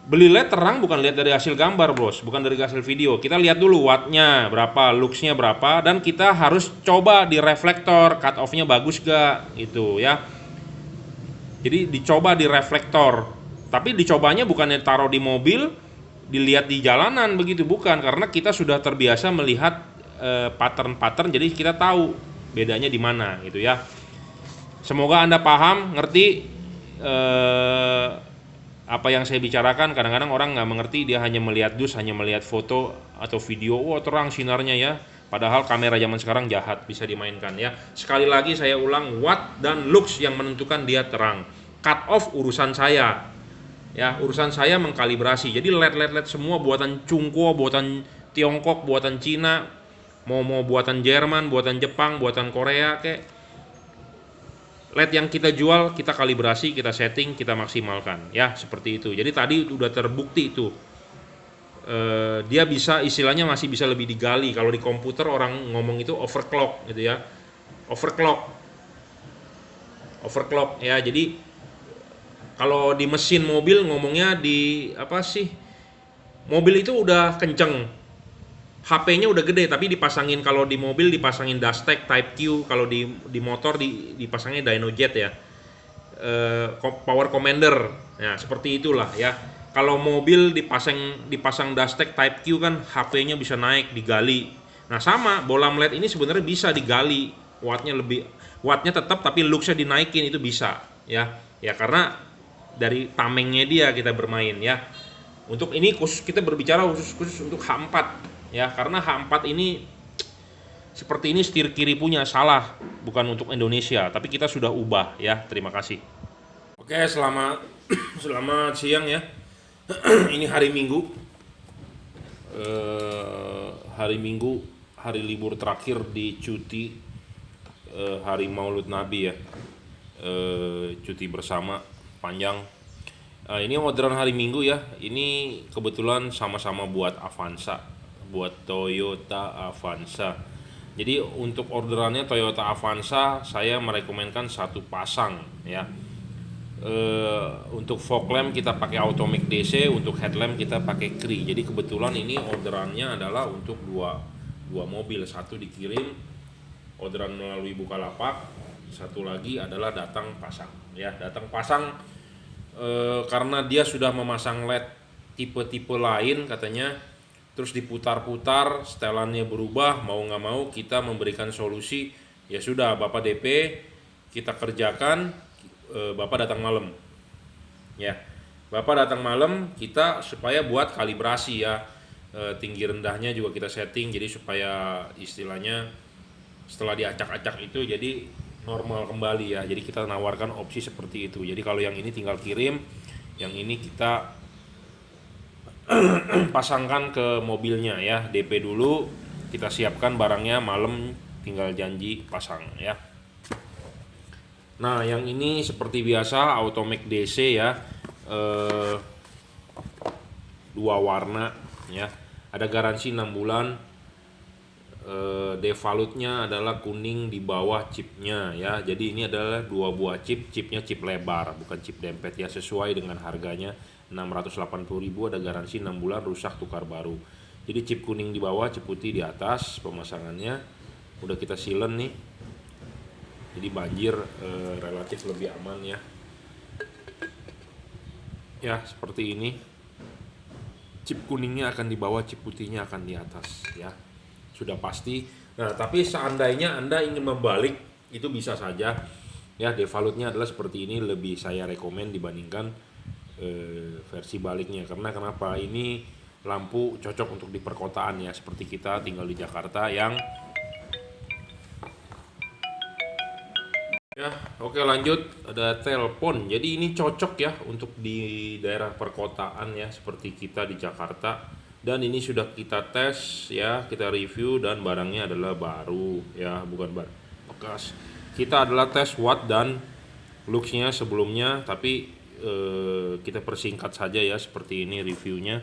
Beli LED terang bukan lihat dari hasil gambar bos, bukan dari hasil video. Kita lihat dulu wattnya berapa, luxnya berapa, dan kita harus coba di reflektor, cut off-nya bagus gak gitu ya. Jadi dicoba di reflektor, tapi dicobanya bukannya taruh di mobil, dilihat di jalanan begitu, bukan. Karena kita sudah terbiasa melihat pattern-pattern, jadi kita tahu bedanya di mana gitu ya. Semoga Anda paham, ngerti apa yang saya bicarakan. Kadang-kadang orang nggak mengerti, dia hanya melihat dus, hanya melihat foto atau video, wah terang sinarnya ya, padahal kamera zaman sekarang jahat, bisa dimainkan ya. Sekali lagi saya ulang, watt dan lux yang menentukan dia terang. Cut off urusan saya ya, urusan saya mengkalibrasi. Jadi LED semua buatan Cungko, buatan Tiongkok, buatan Cina, mau buatan Jerman, buatan Jepang, buatan Korea, kayak LED yang kita jual kita kalibrasi, kita setting, kita maksimalkan ya, seperti itu. Jadi tadi udah terbukti itu, dia bisa, istilahnya masih bisa lebih digali. Kalau di komputer orang ngomong itu overclock gitu ya, overclock ya. Jadi kalau di mesin mobil ngomongnya di apa sih, mobil itu udah kenceng, HP-nya udah gede tapi dipasangin, kalau di mobil dipasangin Dustech Type Q, kalau di motor dipasangin Dynojet ya, Power Commander. Nah, seperti itulah ya. Kalau mobil dipasang Dustech Type Q kan HP-nya bisa naik, digali. Nah, sama bola LED ini sebenarnya bisa digali, wattnya tetap tapi looks-nya dinaikin, itu bisa ya. Ya karena dari tamengnya dia kita bermain ya. Untuk ini kita berbicara khusus untuk H4 ya, karena H4 ini seperti ini setir kiri punya salah, bukan untuk Indonesia, tapi kita sudah ubah ya. Terima kasih. Oke, selamat siang ya. Ini hari Minggu, hari libur terakhir di cuti, hari Maulud Nabi ya, cuti bersama panjang. Ini orderan hari Minggu ya. Ini kebetulan sama-sama buat Avanza, buat Toyota Avanza. Jadi untuk orderannya Toyota Avanza saya merekomendkan satu pasang ya. Untuk fog lamp kita pakai Automatic DC, untuk headlamp kita pakai Cree. Jadi kebetulan ini orderannya adalah untuk dua mobil, satu dikirim orderan melalui Bukalapak, satu lagi adalah datang pasang ya. Datang pasang karena dia sudah memasang LED tipe-tipe lain katanya, terus diputar-putar, setelannya berubah, mau nggak mau kita memberikan solusi. Ya sudah, Bapak DP, kita kerjakan, Bapak datang malam ya. Bapak datang malam, kita supaya buat kalibrasi ya, tinggi rendahnya juga kita setting, jadi supaya istilahnya setelah diacak-acak itu jadi normal kembali ya. Jadi kita nawarkan opsi seperti itu. Jadi kalau yang ini tinggal kirim, yang ini kita pasangkan ke mobilnya ya. DP dulu, kita siapkan barangnya, malam tinggal janji pasang ya. Nah, yang ini seperti biasa Automatic DC ya, dua warna ya. Ada garansi 6 bulan. Devalutnya adalah kuning di bawah chipnya ya. Jadi ini adalah dua buah chipnya chip lebar, bukan chip dempet ya, sesuai dengan harganya 680.000, ada garansi 6 bulan, rusak tukar baru. Jadi chip kuning di bawah, chip putih di atas. Pemasangannya udah kita silen nih, jadi banjir relatif lebih aman ya. Ya seperti ini, chip kuningnya akan di bawah, chip putihnya akan di atas ya, sudah pasti. Nah, tapi seandainya Anda ingin membalik, itu bisa saja ya. Devalutnya adalah seperti ini, lebih saya rekomen dibandingkan versi baliknya. Karena kenapa? Ini lampu cocok untuk di perkotaan ya, seperti kita tinggal di Jakarta yang ya. Oke, lanjut, ada telepon. Jadi ini cocok ya untuk di daerah perkotaan ya, seperti kita di Jakarta. Dan ini sudah kita tes ya, kita review, dan barangnya adalah baru ya, bukan bekas. Kita adalah tes watt dan looks-nya sebelumnya, tapi kita persingkat saja ya, seperti ini reviewnya.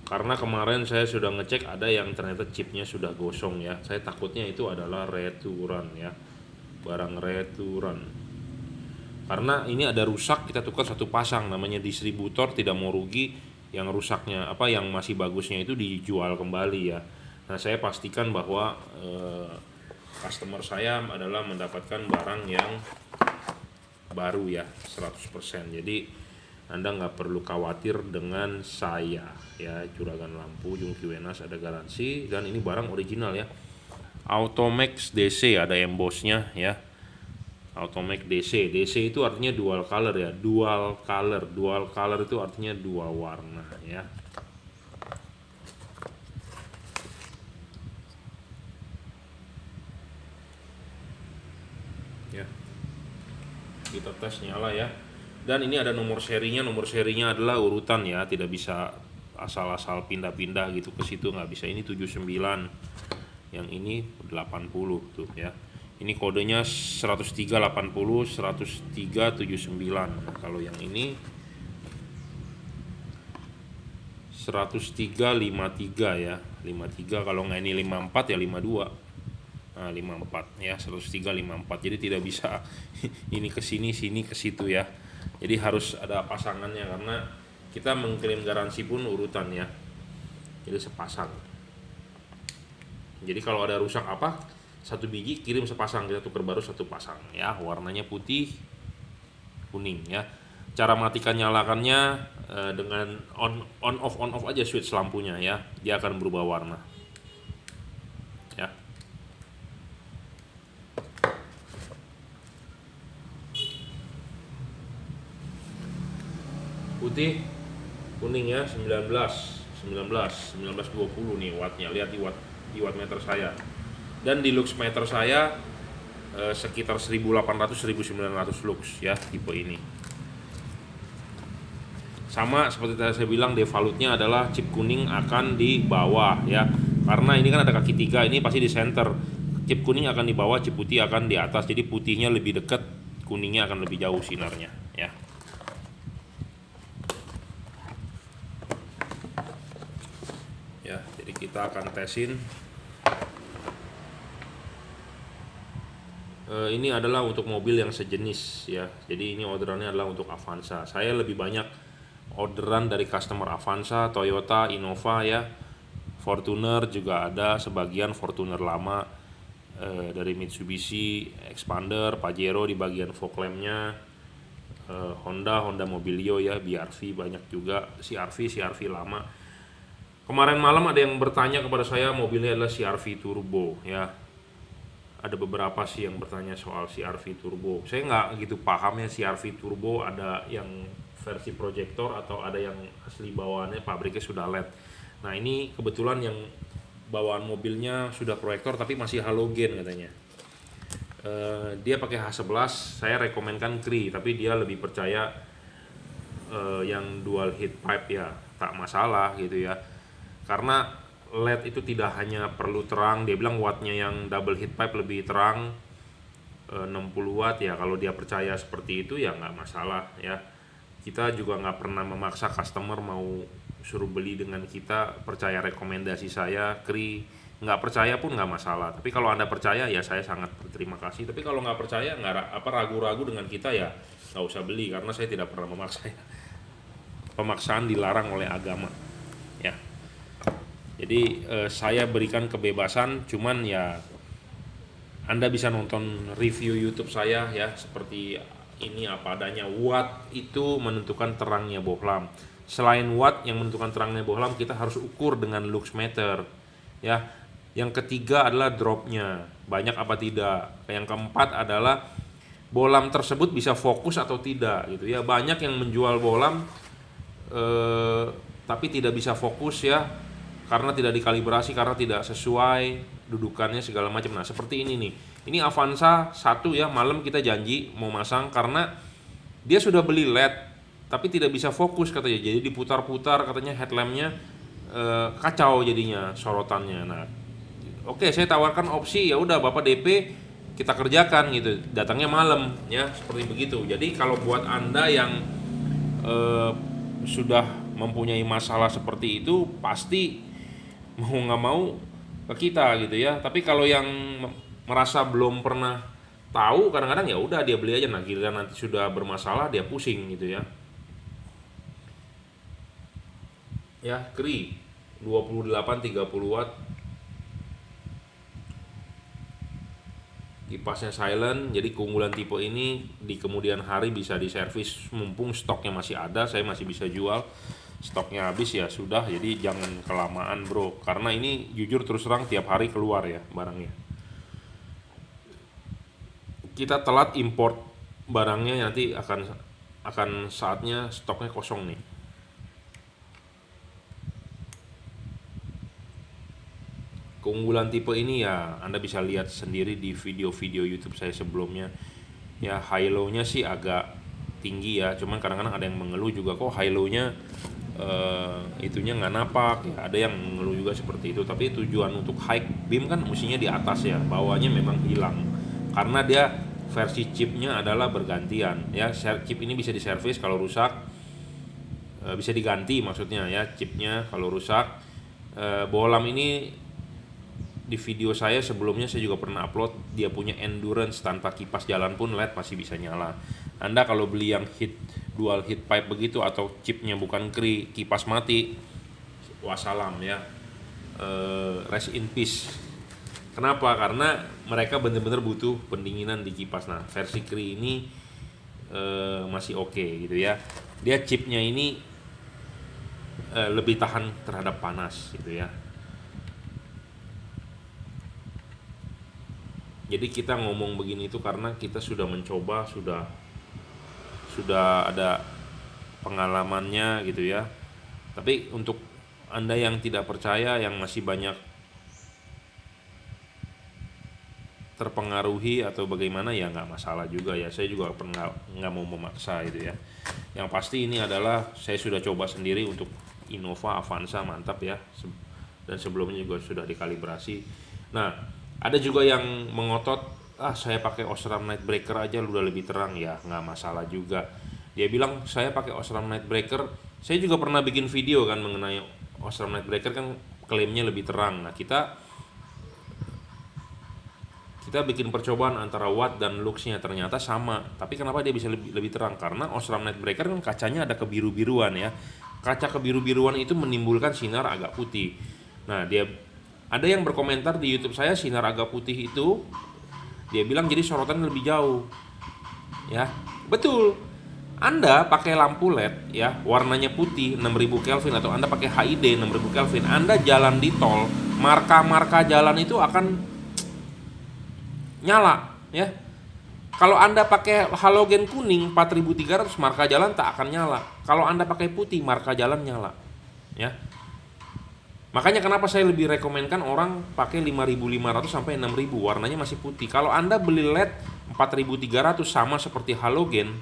Karena kemarin saya sudah ngecek, ada yang ternyata chipnya sudah gosong ya. Saya takutnya itu adalah returan ya, barang returan. Karena ini ada rusak, kita tukar satu pasang, namanya distributor, tidak mau rugi. Yang rusaknya yang masih bagusnya itu dijual kembali ya. Nah, saya pastikan bahwa customer saya adalah mendapatkan barang yang baru ya, 100%. Jadi Anda nggak perlu khawatir dengan saya ya. Juragan lampu Jungki Wenas ada garansi, dan ini barang original ya. Automax DC, ada embossnya ya. Automatic DC. DC itu artinya dual color ya. Dual color itu artinya dua warna ya. Ya. Kita tes nyala ya. Dan ini ada nomor serinya. Nomor serinya adalah urutan ya, tidak bisa asal-asal pindah-pindah gitu ke situ, nggak bisa. Ini 79, yang ini 80 tuh ya. Ini kodenya 10380, 10379. Kalau yang ini 10353 ya, 53. Kalau nggak ini 54 ya 52. Nah, 54 ya, 10354. Jadi tidak bisa ini ke sini, sini ke situ ya. Jadi harus ada pasangannya, karena kita mengklaim garansi pun urutan ya. Jadi sepasang. Jadi kalau ada rusak apa, satu biji kirim sepasang, kita tukar baru satu pasang ya. Warnanya putih kuning ya. Cara matikan nyalakannya dengan on off aja switch lampunya ya, dia akan berubah warna ya. Putih kuning ya, 1920 nih wattnya. Lihat di wattmeter saya, dan di lux meter saya sekitar 1800-1900 lux ya tipe ini. Sama seperti tadi saya bilang, devalutnya adalah chip kuning akan di bawah ya, karena ini kan ada kaki 3, ini pasti di center. Chip kuning akan di bawah, chip putih akan di atas. Jadi putihnya lebih dekat, kuningnya akan lebih jauh sinarnya ya. Ya, jadi kita akan tesin. Ini adalah untuk mobil yang sejenis ya. Jadi ini orderannya adalah untuk Avanza. Saya lebih banyak orderan dari customer Avanza, Toyota, Innova ya, Fortuner juga ada sebagian, Fortuner lama, dari Mitsubishi, Expander, Pajero di bagian fog lampnya, Honda Mobilio ya, BRV banyak juga, CRV lama. Kemarin malam ada yang bertanya kepada saya, mobilnya adalah CRV Turbo ya. Ada beberapa sih yang bertanya soal CRV Turbo. Saya nggak gitu paham ya, CRV Turbo ada yang versi proyektor atau ada yang asli bawaannya pabriknya sudah LED. Nah ini kebetulan yang bawaan mobilnya sudah proyektor tapi masih halogen katanya. Dia pakai H11, saya rekomenkan Cree, tapi dia lebih percaya yang dual heat pipe ya, tak masalah gitu ya. Karena LED itu tidak hanya perlu terang, dia bilang wattnya yang double heat pipe lebih terang, 60 watt ya. Kalau dia percaya seperti itu ya nggak masalah ya. Kita juga nggak pernah memaksa customer mau suruh beli dengan kita, percaya rekomendasi saya Cree, nggak percaya pun nggak masalah. Tapi kalau Anda percaya ya saya sangat berterima kasih. Tapi kalau nggak percaya, nggak ragu-ragu dengan kita ya nggak usah beli, karena saya tidak pernah memaksa ya. Pemaksaan dilarang oleh agama ya. Jadi saya berikan kebebasan, cuman ya Anda bisa nonton review YouTube saya ya, seperti ini apa adanya. Watt itu menentukan terangnya bohlam. Selain watt yang menentukan terangnya bohlam, kita harus ukur dengan lux meter ya. Yang ketiga adalah dropnya, banyak apa tidak. Yang keempat adalah bohlam tersebut bisa fokus atau tidak gitu ya. Banyak yang menjual bohlam tapi tidak bisa fokus ya, karena tidak dikalibrasi, karena tidak sesuai dudukannya segala macam. Nah seperti ini nih, ini Avanza 1 ya, malam kita janji mau masang karena dia sudah beli LED tapi tidak bisa fokus katanya, jadi diputar-putar katanya headlampnya kacau jadinya sorotannya. Nah oke, saya tawarkan opsi, ya udah Bapak DP kita kerjakan gitu, datangnya malam ya, seperti begitu. Jadi kalau buat Anda yang sudah mempunyai masalah seperti itu, pasti mau nggak mau ke kita gitu ya. Tapi kalau yang merasa belum pernah tahu, kadang-kadang ya udah dia beli aja. Nah giliran nanti sudah bermasalah dia pusing gitu ya. Ya Cree 28-30 watt, kipasnya silent. Jadi keunggulan tipe ini di kemudian hari bisa diservis, mumpung stoknya masih ada, saya masih bisa jual. Stoknya habis ya sudah, jadi jangan kelamaan bro, karena ini jujur terus terang tiap hari keluar ya barangnya. Kita telat import barangnya, nanti akan saatnya stoknya kosong nih. Keunggulan tipe ini ya Anda bisa lihat sendiri di video-video YouTube saya sebelumnya ya. High low-nya sih agak tinggi ya, cuman kadang-kadang ada yang mengeluh juga, kok high low-nya itunya nggak napak ya, ada yang ngeluh juga seperti itu. Tapi tujuan untuk high beam kan mestinya di atas ya, bawahnya memang hilang karena dia versi chipnya adalah bergantian ya. Chip ini bisa diservis kalau rusak, bisa diganti maksudnya ya chipnya kalau rusak. Bolam ini di video saya sebelumnya saya juga pernah upload, dia punya endurance, tanpa kipas jalan pun LED masih bisa nyala. Anda kalau beli yang dual heat pipe begitu atau chipnya bukan Cree, kipas mati, wassalam ya. Rest in peace. Kenapa? Karena mereka benar-benar butuh pendinginan di kipas. Nah, versi Cree ini masih oke gitu ya. Dia chipnya ini lebih tahan terhadap panas gitu ya. Jadi kita ngomong begini itu karena kita sudah mencoba, sudah ada pengalamannya gitu ya. Tapi untuk Anda yang tidak percaya, yang masih banyak terpengaruhi atau bagaimana ya nggak masalah juga ya. Saya juga nggak mau memaksa gitu ya. Yang pasti ini adalah saya sudah coba sendiri untuk Innova Avanza, mantap ya. Dan sebelumnya juga sudah dikalibrasi. Nah, ada juga yang mengotot, saya pakai Osram Night Breaker aja udah lebih terang ya, nggak masalah juga. Dia bilang saya pakai Osram Night Breaker, saya juga pernah bikin video kan mengenai Osram Night Breaker kan klaimnya lebih terang. Nah kita bikin percobaan antara watt dan luxnya, ternyata sama. Tapi kenapa dia bisa lebih terang? Karena Osram Night Breaker kan kacanya ada kebiru-biruan ya. Kaca kebiru-biruan itu menimbulkan sinar agak putih. Nah ada yang berkomentar di YouTube saya, sinar agak putih itu dia bilang jadi sorotan lebih jauh. Ya, betul. Anda pakai lampu LED ya, warnanya putih 6000 Kelvin atau Anda pakai HID 6000 Kelvin, Anda jalan di tol, marka-marka jalan itu akan nyala ya. Kalau Anda pakai halogen kuning 4300, marka jalan tak akan nyala. Kalau Anda pakai putih, marka jalan nyala. Ya. Makanya kenapa saya lebih rekomenkan orang pakai 5500 sampai 6000, warnanya masih putih. Kalau Anda beli LED 4300 sama seperti halogen,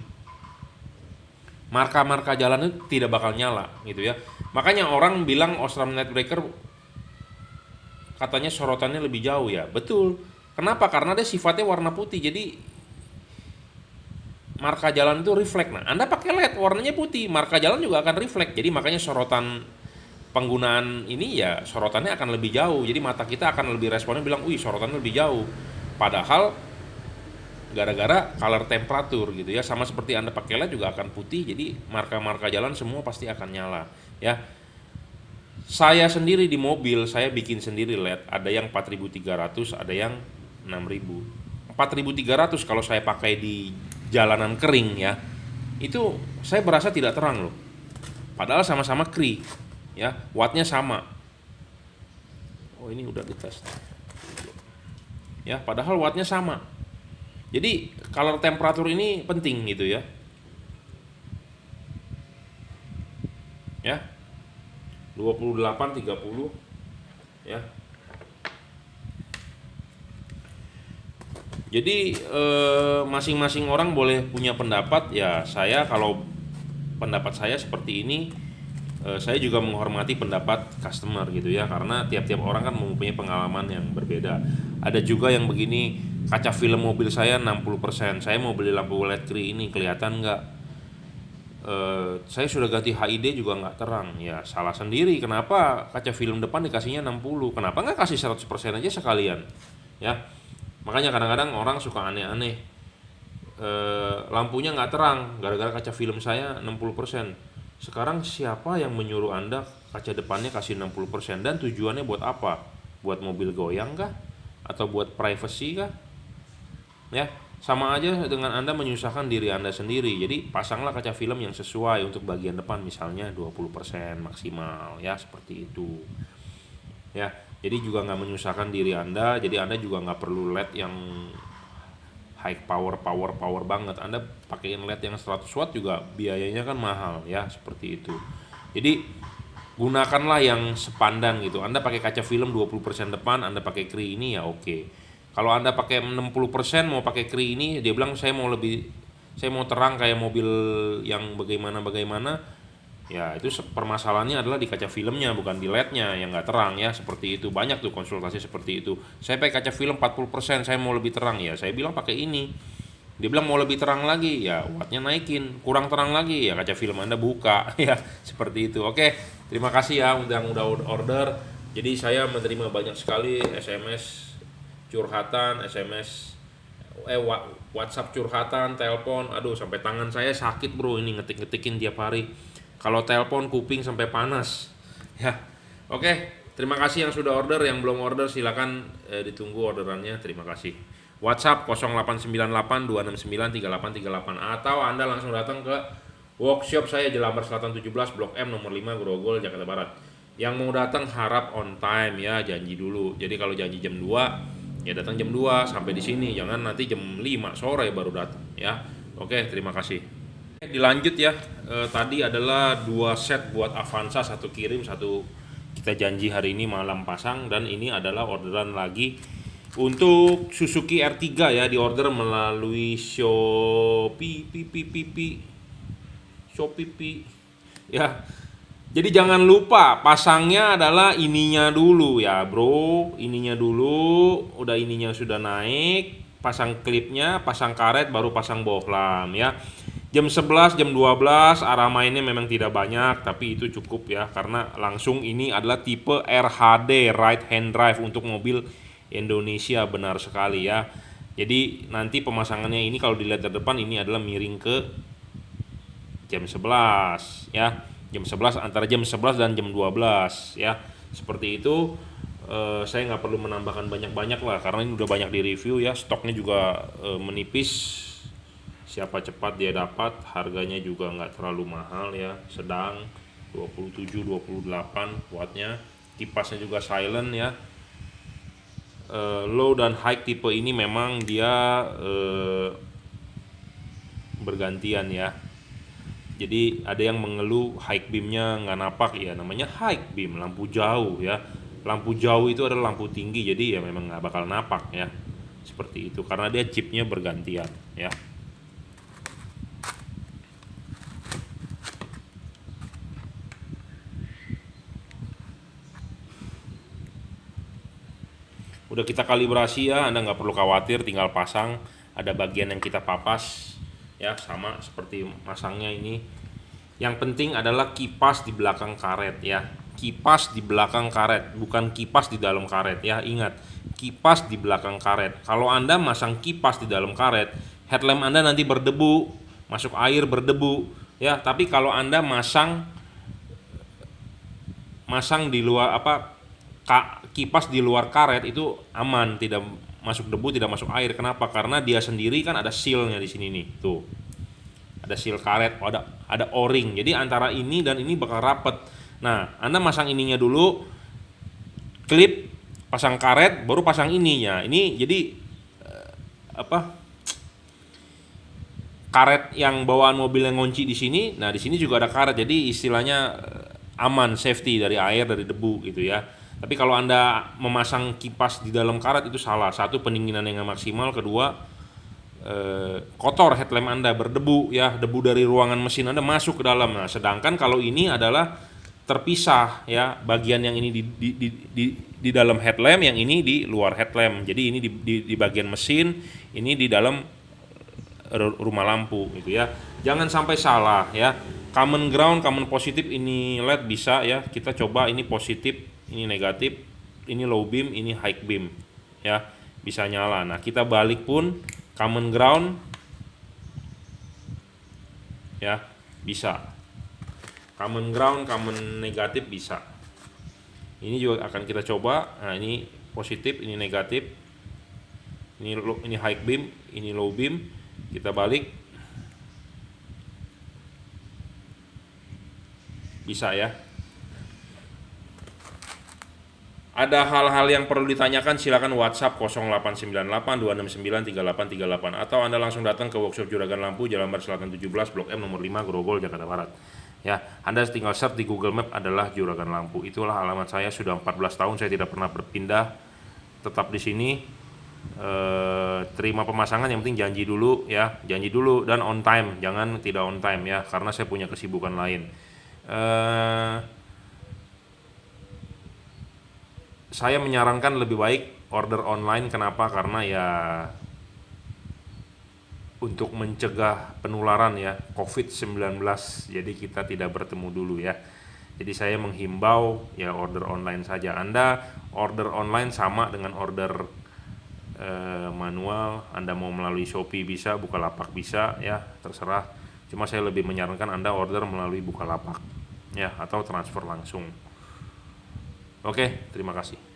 marka-marka jalan itu tidak bakal nyala gitu ya. Makanya orang bilang Osram Night Breaker katanya sorotannya lebih jauh ya. Betul. Kenapa? Karena dia sifatnya warna putih. Jadi marka jalan itu reflect. Nah, Anda pakai LED warnanya putih, marka jalan juga akan reflect. Jadi makanya sorotan penggunaan ini ya sorotannya akan lebih jauh. Jadi mata kita akan lebih responnya bilang, "Wih, sorotannya lebih jauh." Padahal gara-gara color temperatur gitu ya. Sama seperti Anda pakai LED juga akan putih. Jadi marka-marka jalan semua pasti akan nyala ya. Saya sendiri di mobil saya bikin sendiri LED, ada yang 4300, ada yang 6000. 4300 kalau saya pakai di jalanan kering ya, itu saya berasa tidak terang loh. Padahal sama-sama Cree ya, wattnya sama. Oh ini udah dites ya, padahal wattnya sama. Jadi color temperatur ini penting gitu ya. Ya 28 30 ya. Jadi masing-masing orang boleh punya pendapat ya. Saya kalau pendapat saya seperti ini, saya juga menghormati pendapat customer gitu ya, karena tiap-tiap orang kan mempunyai pengalaman yang berbeda. Ada juga yang begini, kaca film mobil saya 60%, saya mau beli lampu LED Cree ini, kelihatan nggak? Saya sudah ganti HID juga nggak terang. Ya salah sendiri, kenapa kaca film depan dikasihnya 60? Kenapa nggak kasih 100% aja sekalian? Ya, makanya kadang-kadang orang suka aneh-aneh. Lampunya nggak terang gara-gara kaca film saya 60%. Sekarang siapa yang menyuruh Anda kaca depannya kasih 60%, dan tujuannya buat apa? Buat mobil goyang kah? Atau buat privacy kah? Ya, sama aja dengan Anda menyusahkan diri Anda sendiri. Jadi pasanglah kaca film yang sesuai untuk bagian depan, misalnya 20% maksimal ya, seperti itu. Ya, jadi juga nggak menyusahkan diri Anda. Jadi Anda juga nggak perlu LED yang high power banget. Anda pakaiin LED yang 100 watt juga biayanya kan mahal ya, seperti itu. Jadi gunakanlah yang sepandan gitu. Anda pakai kaca film 20% depan, Anda pakai Cree ini ya oke. Kalau Anda pakai 60% mau pakai Cree ini, dia bilang saya mau terang kayak mobil yang bagaimana, Ya, itu permasalahannya adalah di kaca filmnya, bukan di LED-nya yang nggak terang ya, seperti itu. Banyak tuh konsultasi seperti itu. Saya pakai kaca film 40%, saya mau lebih terang ya. Saya bilang pakai ini. Dia bilang mau lebih terang lagi, ya wattnya naikin. Kurang terang lagi, ya kaca film Anda buka ya, seperti itu. Oke, terima kasih ya udah order. Jadi saya menerima banyak sekali SMS curhatan, SMS WhatsApp curhatan, telepon. Aduh, sampai tangan saya sakit, Bro, ini ngetik-ngetikin tiap hari. Kalau telepon kuping sampai panas. Ya. Oke, terima kasih yang sudah order, yang belum order silakan ditunggu orderannya. Terima kasih. WhatsApp 0898 269 3838 atau Anda langsung datang ke workshop saya Jelambar Selatan 17 Blok M nomor 5 Grogol Jakarta Barat. Yang mau datang harap on time ya, janji dulu. Jadi kalau janji jam 2 ya datang jam 2 sampai di sini, jangan nanti jam 5 sore baru datang ya. Oke, terima kasih. Dilanjut ya, tadi adalah 2 set buat Avanza, satu kirim, satu kita janji hari ini malam pasang, dan ini adalah orderan lagi untuk Suzuki R3 ya, di order melalui Shopee ya. Jadi jangan lupa pasangnya adalah ininya dulu ya, Bro. Ininya dulu, udah ininya sudah naik, pasang klipnya, pasang karet, baru pasang bohlam ya. Jam 11, jam 12 arah mainnya memang tidak banyak, tapi itu cukup ya, karena langsung ini adalah tipe RHD, right hand drive, untuk mobil Indonesia, benar sekali ya. Jadi nanti pemasangannya ini kalau dilihat dari depan ini adalah miring ke jam 11 ya. Jam 11, antara jam 11 dan jam 12 ya. Seperti itu. Saya nggak perlu menambahkan banyak-banyak lah, karena ini udah banyak di review ya. Stoknya juga menipis. Siapa cepat dia dapat, harganya juga nggak terlalu mahal ya, sedang 27-28 wattnya. Kipasnya juga silent ya. Low dan high tipe ini memang dia bergantian ya. Jadi ada yang mengeluh high beamnya nggak napak ya, namanya high beam, lampu jauh ya. Lampu jauh itu adalah lampu tinggi, jadi ya memang nggak bakal napak ya, seperti itu, karena dia chipnya bergantian ya. Udah kita kalibrasi ya, Anda nggak perlu khawatir, tinggal pasang. Ada bagian yang kita papas ya, sama seperti masangnya ini. Yang penting adalah kipas di belakang karet ya. Kipas di belakang karet, bukan kipas di dalam karet ya. Ingat, kipas di belakang karet. Kalau Anda masang kipas di dalam karet, headlamp Anda nanti berdebu, masuk air berdebu ya. Tapi kalau Anda masang di luar kipas di luar karet itu aman, tidak masuk debu, tidak masuk air. Kenapa? Karena dia sendiri kan ada sealnya di sini nih, tuh ada seal karet, ada o-ring, jadi antara ini dan ini bakal rapet. Nah, Anda masang ininya dulu, klip, pasang karet, baru pasang ininya. Ini jadi karet yang bawaan mobil yang ngunci di sini. Nah, di sini juga ada karet, jadi istilahnya aman, safety dari air, dari debu gitu ya. Tapi kalau Anda memasang kipas di dalam karet itu salah. Satu, pendinginan yang nggak maksimal. Kedua, kotor headlamp Anda, berdebu ya, debu dari ruangan mesin Anda masuk ke dalam. Nah, sedangkan kalau ini adalah terpisah ya, bagian yang ini di dalam headlamp, yang ini di luar headlamp. Jadi ini di bagian mesin, ini di dalam rumah lampu gitu ya. Jangan sampai salah ya. Common ground, common positif, ini LED bisa ya. Kita coba ini positif, ini negatif, ini low beam, ini high beam ya, bisa nyala. Nah, kita balik pun common ground ya, bisa. Common ground, common negatif bisa. Ini juga akan kita coba. Nah, ini positif, ini negatif, ini high beam, ini low beam. Kita balik, bisa ya. Ada hal-hal yang perlu ditanyakan, silakan WhatsApp 0898 269 3838 atau Anda langsung datang ke workshop Juragan Lampu Jelambar Selatan 17 Blok M nomor 5 Grogol Jakarta Barat. Ya, Anda tinggal search di Google Map adalah Juragan Lampu. Itulah alamat saya, sudah 14 tahun saya tidak pernah berpindah, tetap di sini. Terima pemasangan, yang penting janji dulu ya, janji dulu dan on time, jangan tidak on time ya, karena saya punya kesibukan lain. eh, saya menyarankan lebih baik order online. Kenapa? Karena ya untuk mencegah penularan ya COVID-19, jadi kita tidak bertemu dulu ya. Jadi saya menghimbau ya order online saja. Anda order online sama dengan order manual. Anda mau melalui Shopee bisa, Bukalapak bisa ya, terserah. Cuma saya lebih menyarankan Anda order melalui Bukalapak ya, atau transfer langsung. Oke, terima kasih.